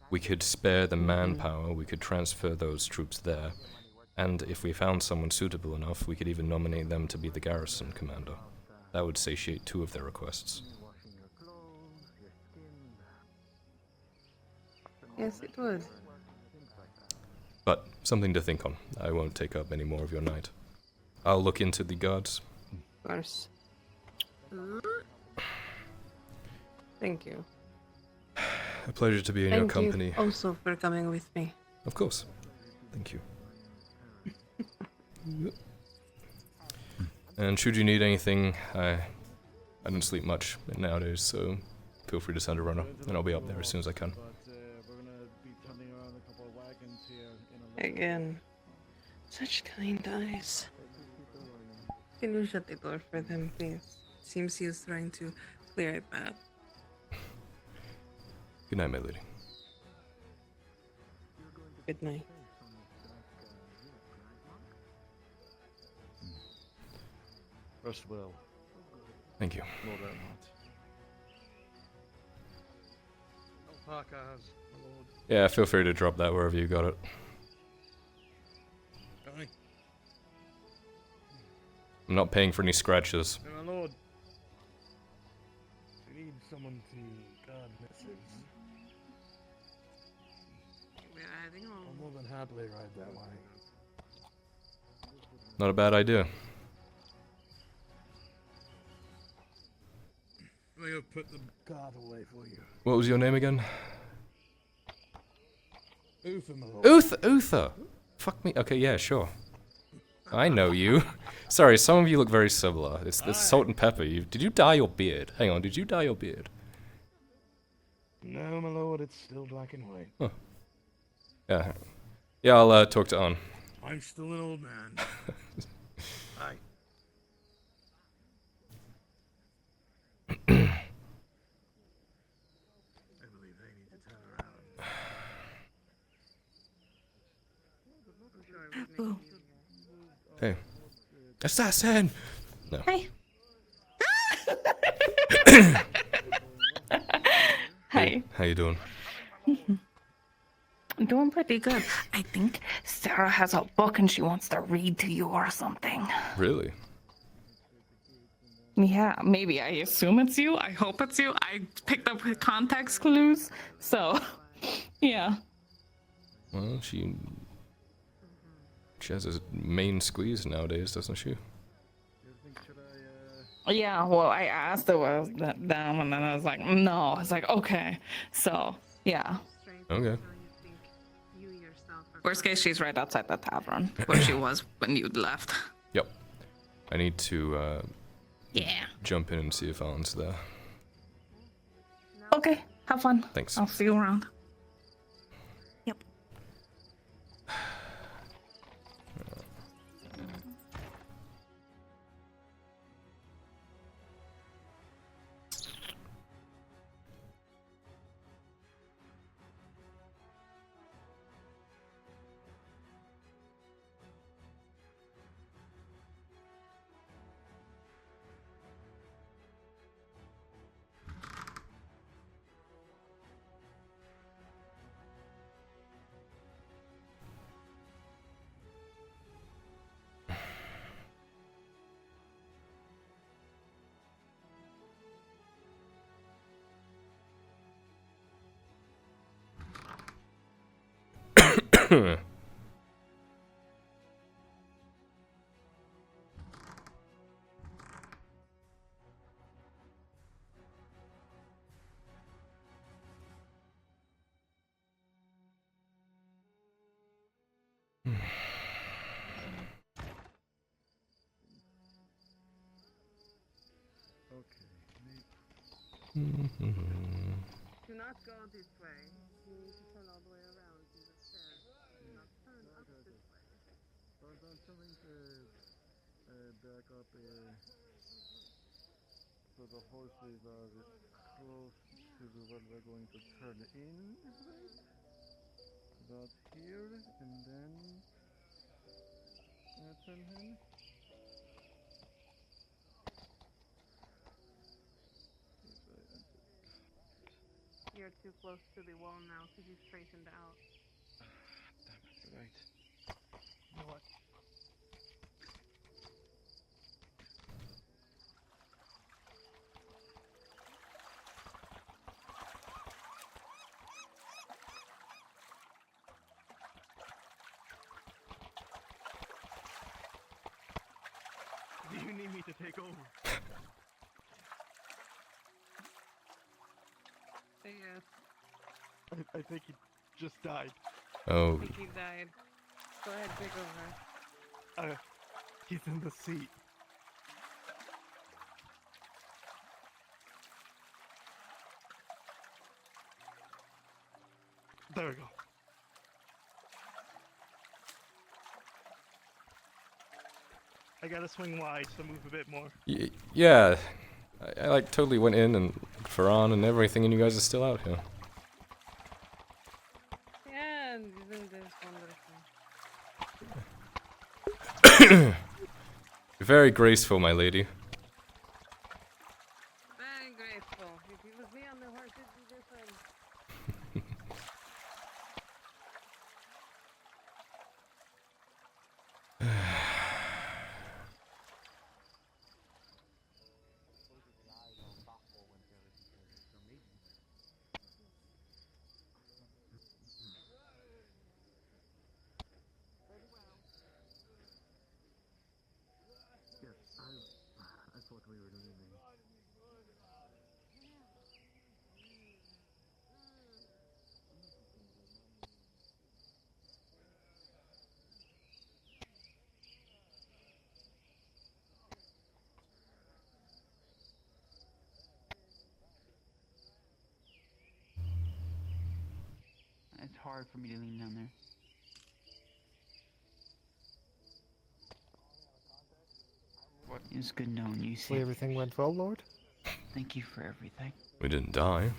we could spare the manpower, we could transfer those troops there. And if we found someone suitable enough, we could even nominate them to be the garrison commander. That would satiate 2 of their requests. Yes, it would. But something to think on. I won't take up any more of your night. I'll look into the guards. Of course. Thank you. A pleasure to be in your company. Thank you also for coming with me. Of course. Thank you. And should you need anything, I don't sleep much nowadays, so feel free to send a runner, and I'll be up there as soon as I can. Again, such kind eyes. Can you shut the door for them, please? Seems he is trying to clear a path. Good night, my lady. Good night. Rest well. Thank you. Lord Earnhardt. Alpacas, my lord. Yeah, feel free to drop that wherever you got it. Aye. I'm not paying for any scratches. My lord. We need someone to guard misses. We're heading home. I'll more than happily ride that way. Not a bad idea. I'm gonna put the card away for you. What was your name again? Uther, my lord. Uther! Fuck me. Okay, yeah, sure. I know you. Sorry, some of you look very similar. It's the salt and pepper. Did you dye your beard? Hang on, did you dye your beard? No, my lord, it's still black and white. Huh. Yeah. Yeah, I'll talk to Ann. I'm still an old man. Aye. I believe they need to turn around. Boo. Hey. Assassin! No. Hey. Hi. How you doing? I'm doing pretty good. I think Sarah has a book and she wants to read to you or something. Really? Yeah, maybe. I assume it's you. I hope it's you. I picked up context clues. So, yeah. Well, she has a main squeeze nowadays, doesn't she? Yeah, well, I asked her was that down and then I was like, no. I was like, okay. So, yeah. Okay. Worst case, she's right outside the tavern where she was when you left. Yep. I need to Yeah. jump in and see if Alan's there. Okay, have fun. Thanks. I'll see you around. Yep. Do not go this way. You need to turn all the way around to the stairs. Do not turn up this way. I'm telling back up So the horses are close to where we're going to turn in, right? About here, and then turn in. You're too close to the wall now because you straightened out. Right. You know what? Do you need me to take over? Yes. I think he just died. Oh. I think he died. Go ahead, take over. He's in the seat. There we go. I gotta swing wide to move a bit more. Yeah. I like totally went in and looked for on and everything, and you guys are still out here. Yeah, isn't this wonderful? Very graceful, my lady. Very grateful. If it was me on the horse, it'd be different. I thought we were leaving. It's hard for me to lean down there. What? It was good knowing you, Hopefully everything went well, Lord. Thank you for everything. We didn't die.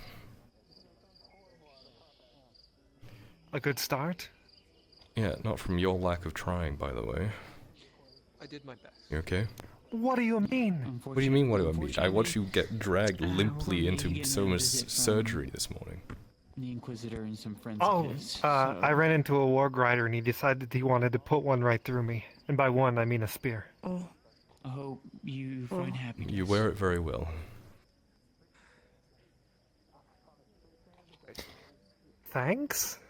A good start. Yeah, not from your lack of trying, by the way. I did my best. You okay? What do you mean? What do you mean, what do I mean? I watched you get dragged limply into so much surgery this morning. The Inquisitor and some friends Oh, of his. I ran into a warg rider and he decided he wanted to put one right through me. And by one, I mean a spear. Oh. I hope you find happiness. You wear it very well. Thanks?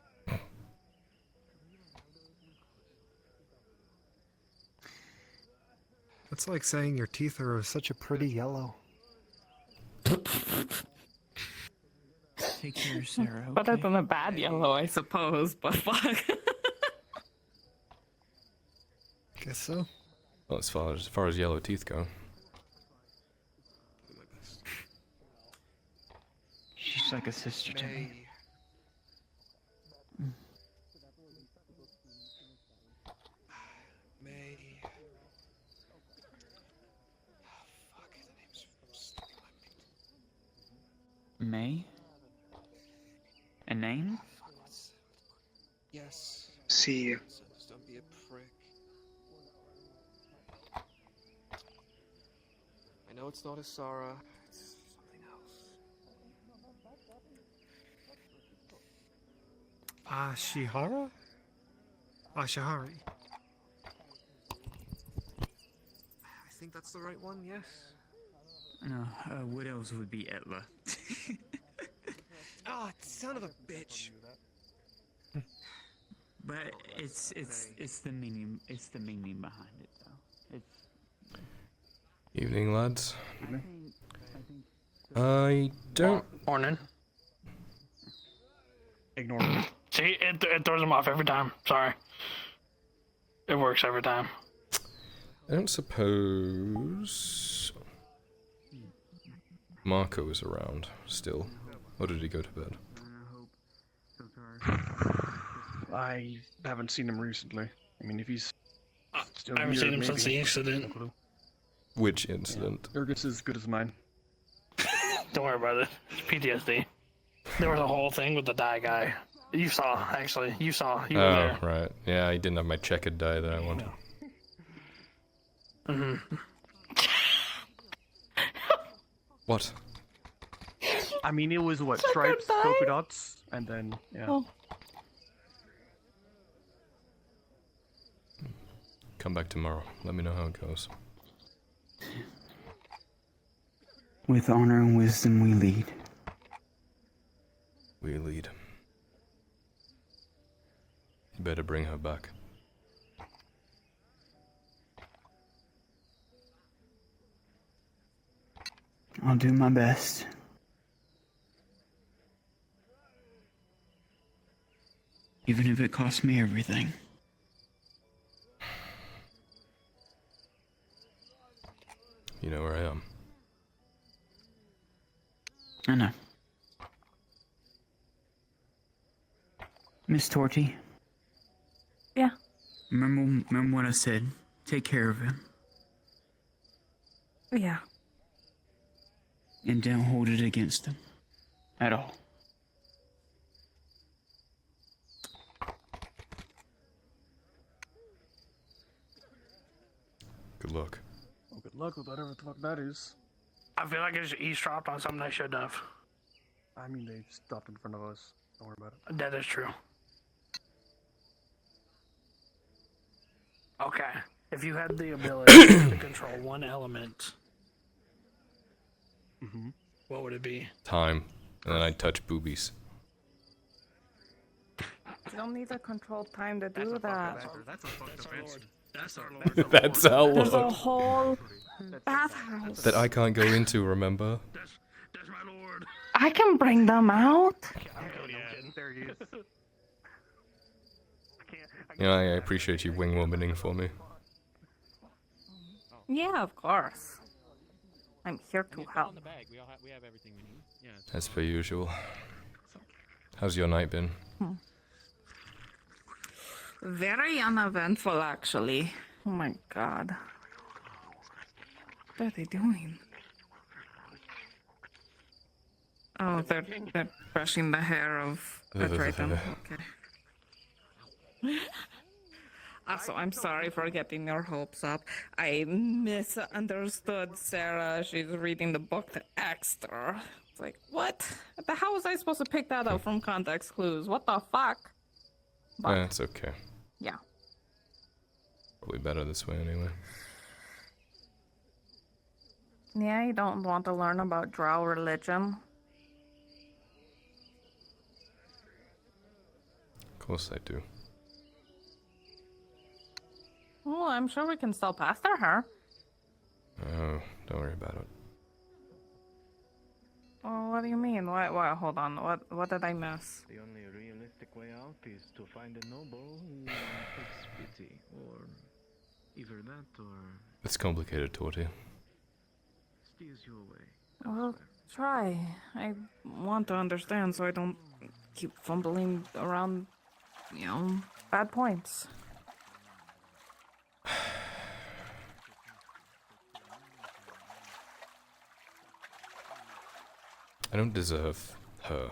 It's like saying your teeth are such a pretty yellow. Take care, Sarah. Okay? Better than a bad yellow, I suppose, but fuck. Guess so. Well, as far as yellow teeth go. She's like a sister to me. May. May? A name? Yes. See you. Don't be a prick. I know it's not a Sarah. It's something else. Shihara? Shihari. I think that's the right one, yes? No, widows would be Etla. Ah, son of a bitch. But it's the meaning behind it though. It's Evening, lads. I don't. Morning. Ignore me. See, it throws him off every time. Sorry. It works every time. I don't suppose Marco is around still, or did he go to bed? I haven't seen him recently. I mean, if he's still I haven't here, seen him maybe. since the incident. Which incident? Urgus is good as mine. Don't worry about it. It's PTSD. There was a whole thing with the die guy. You saw, actually. You saw. You were Oh, there. right. Yeah, I didn't have my checkered die that I wanted. Mm-hmm. What? I mean, it was what, Check stripes, your polka die? dots, and then yeah. Oh. Come back tomorrow. Let me know how it goes. With honor and wisdom we lead. We lead. You better bring her back. I'll do my best. Even if it costs me everything. You know where I am. I know. Miss Torty. Yeah. Remember what I said. Take care of him. Yeah. And don't hold it against him. At all. Good luck. Well, good luck with whatever the fuck that is. I feel like it's eavesdropped on something I shouldn't have. I mean, they stopped in front of us. Don't worry about it. That is true. Okay. If you had the ability to control one element, what would it be? Time. And then I touch boobies. You don't need to control time to do that. That's a fucked up answer. That's our That's our There's a Lord. whole bathhouse. That I can't go into, remember? That's my lord. I can bring them out. There he is. You know, I appreciate you wing-womaning for me. Yeah, of course. I'm here to help. We have everything we need. Yeah. As per usual. How's your night been? Very uneventful, actually. Oh my god. What are they doing? Oh, they're brushing the hair of a Triton. Okay. Also, I'm sorry for getting your hopes up. I misunderstood Sarah. She's reading the book to extra. It's like, what? How was I supposed to pick that up from context clues? What the fuck? But, Yeah, it's okay. yeah. Probably better this way anyway. Yeah, you don't want to learn about drow religion. Of course I do. Oh, I'm sure we can still pester her. Oh, don't worry about it. Oh, what do you mean? What? Hold on. What did I miss? The only realistic way out is to find a noble who takes pity, or either that or It's complicated, Torty. steers you away. Well, try. I want to understand so I don't keep fumbling around, bad points. I don't deserve her.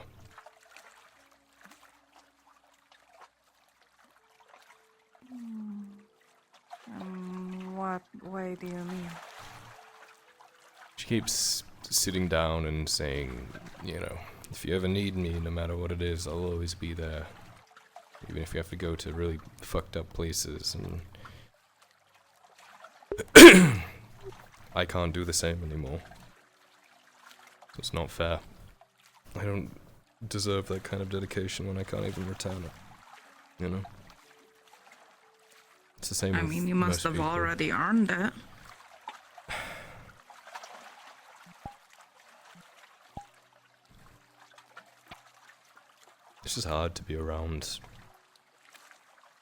What way do you mean? She keeps sitting down and saying, if you ever need me, no matter what it is, I'll always be there. Even if you have to go to really fucked up places, and I can't do the same anymore. So it's not fair. I don't deserve that kind of dedication when I can't even return it. It's the same I with mean, you must most have people. already earned it. It's just hard to be around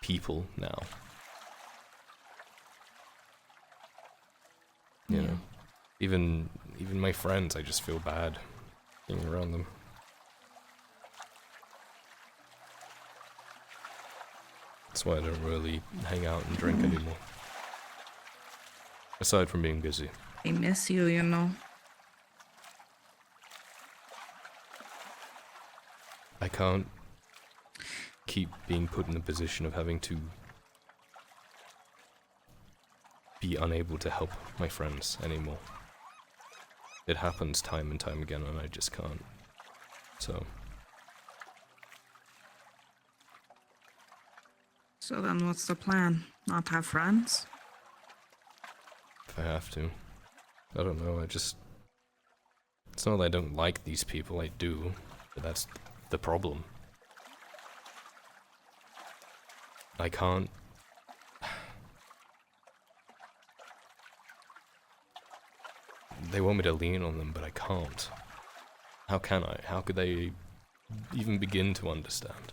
people now. You know, even my friends, I just feel bad being around them. That's why I don't really hang out and drink anymore. Aside from being busy. I miss you, I can't keep being put in the position of having to be unable to help my friends anymore. It happens time and time again, and I just can't. So. So then what's the plan? Not have friends? If I have to. I don't know, it's not that I don't like these people, I do, but that's the problem. I can't... They want me to lean on them, but I can't. How can I? How could they even begin to understand?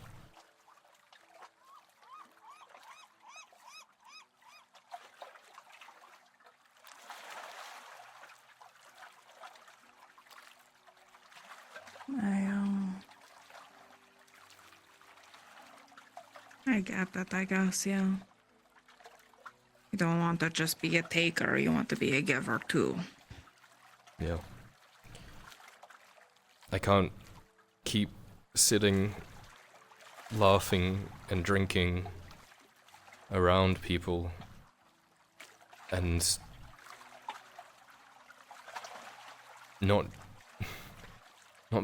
I get that, I guess, yeah. You don't want to just be a taker, you want to be a giver too. Yeah. I can't keep sitting, laughing and drinking around people and not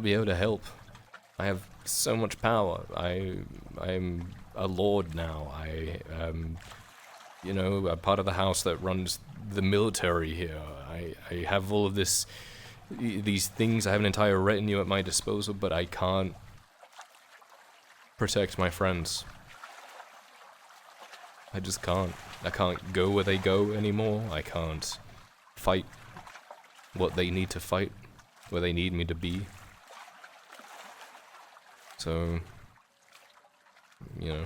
be able to help. I have so much power. I'm a lord now. I am, you know, a part of the house that runs the military here. I have all of these things. I have an entire retinue at my disposal, but I can't protect my friends. I just can't. I can't go where they go anymore. I can't fight what they need to fight, where they need me to be. So, you know,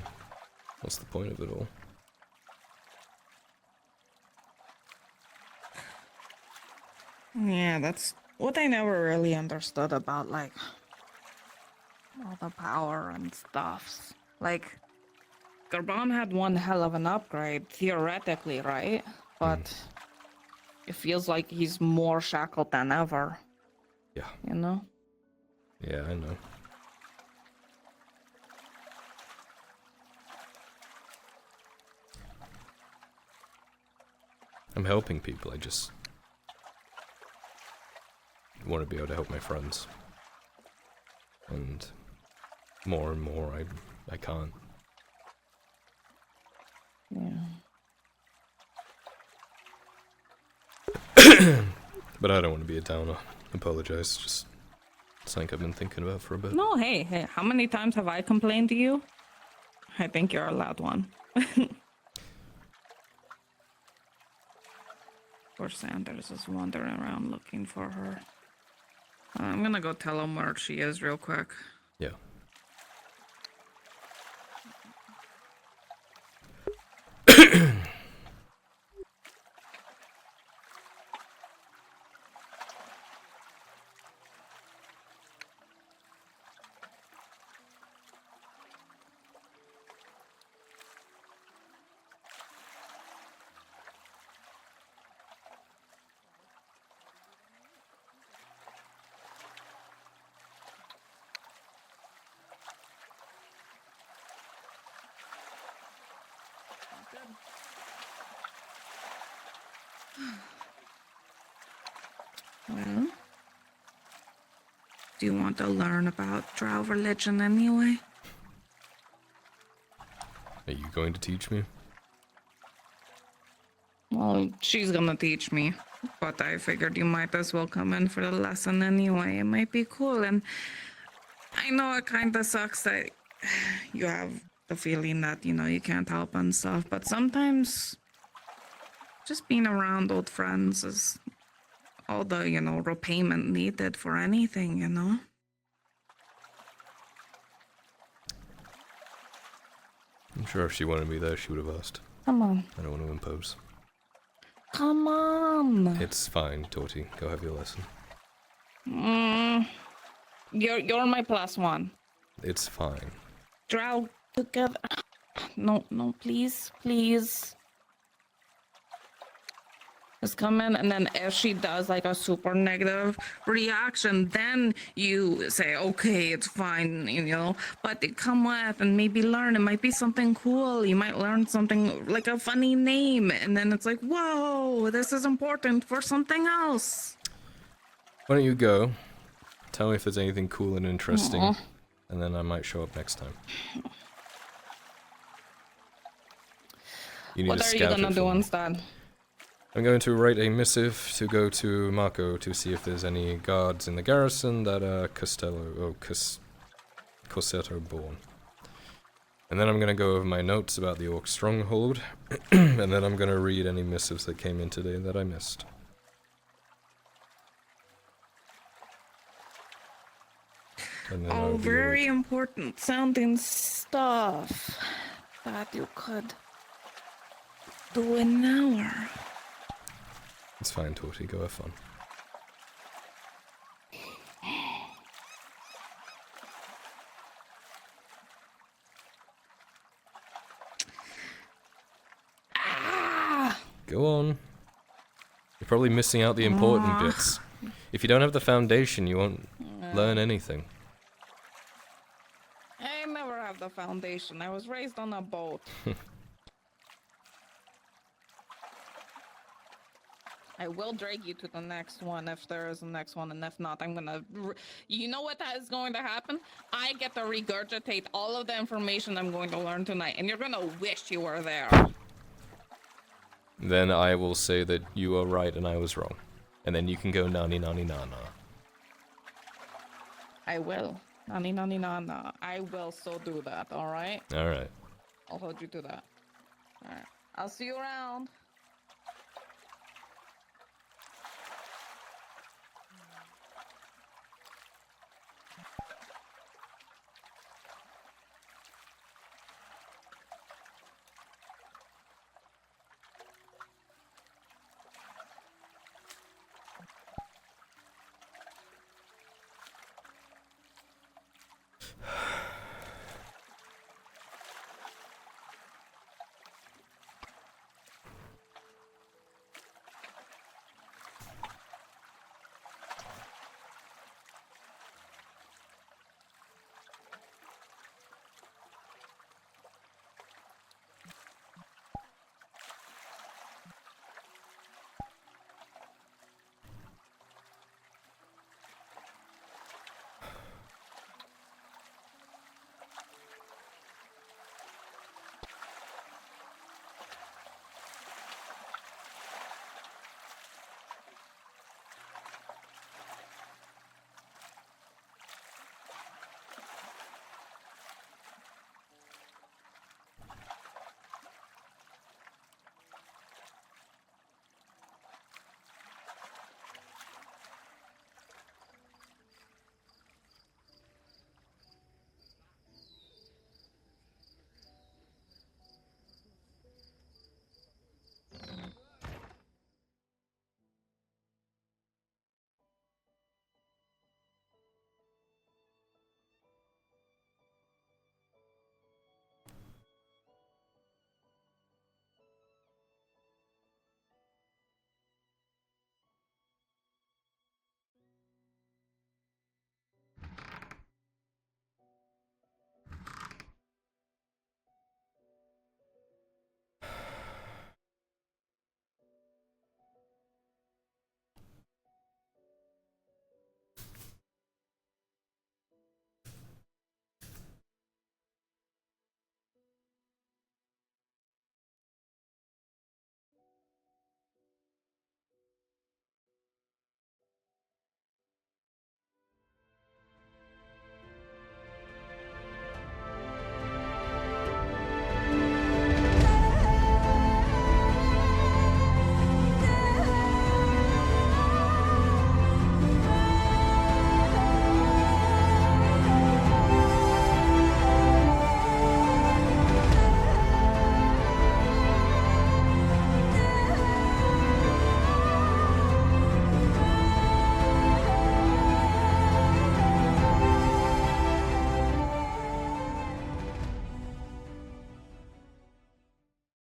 what's the point of it all? Yeah, that's what I never really understood about, like, all the power and stuffs. Like, Garban had one hell of an upgrade, theoretically, right? But it feels like he's more shackled than ever. Yeah. You know? Yeah, I know. I'm helping people, I just want to be able to help my friends. And more, I can't. Yeah. But I don't want to be a downer. Apologize, just something I've been thinking about for a bit. No, hey, how many times have I complained to you? I think you're a loud one. Poor Sanders is wandering around looking for her. I'm gonna go tell him where she is real quick. Yeah. Well, do you want to learn about drow religion anyway? Are you going to teach me? Well, she's gonna teach me, but I figured you might as well come in for the lesson anyway. It might be cool, and I know it kinda sucks that you have the feeling that, you know, you can't help and stuff, but sometimes just being around old friends is all the, you know, repayment needed for anything, you know? I'm sure if she wanted me there, she would have asked. Come on. I don't want to impose. Come on. It's fine, Torty. Go have your lesson. You're my plus one. It's fine. Drow together. No, please. Just come in, and then if she does like a super negative reaction, then you say, okay, it's fine, you know. But they come with and maybe learn. It might be something cool. You might learn something like a funny name, and then it's like, whoa, this is important for something else. Why don't you go? Tell me if there's anything cool and interesting, Aw. and then I might show up next time. You need What to are you scout gonna it do for me. instead? I'm going to write a missive to go to Mako to see if there's any guards in the garrison that are Casseto born. And then I'm going to go over my notes about the Orc Stronghold, and then I'm going to read any missives that came in today that I missed. And then I'll Oh, be very important sounding stuff that you could do in an hour. It's fine, Torty, go have fun. Go on. You're probably missing out the important bits. If you don't have the foundation, you won't learn anything. I never have the foundation. I was raised on a boat. I will drag you to the next one if there is a next one, and if not, I'm gonna... You know what is going to happen? I get to regurgitate all of the information I'm going to learn tonight, and you're gonna wish you were there. Then I will say that you were right and I was wrong. And then you can go nani nani nana. I will. Nani nani nana. I will so do that, alright? Alright. I'll hold you to that. Alright. I'll see you around.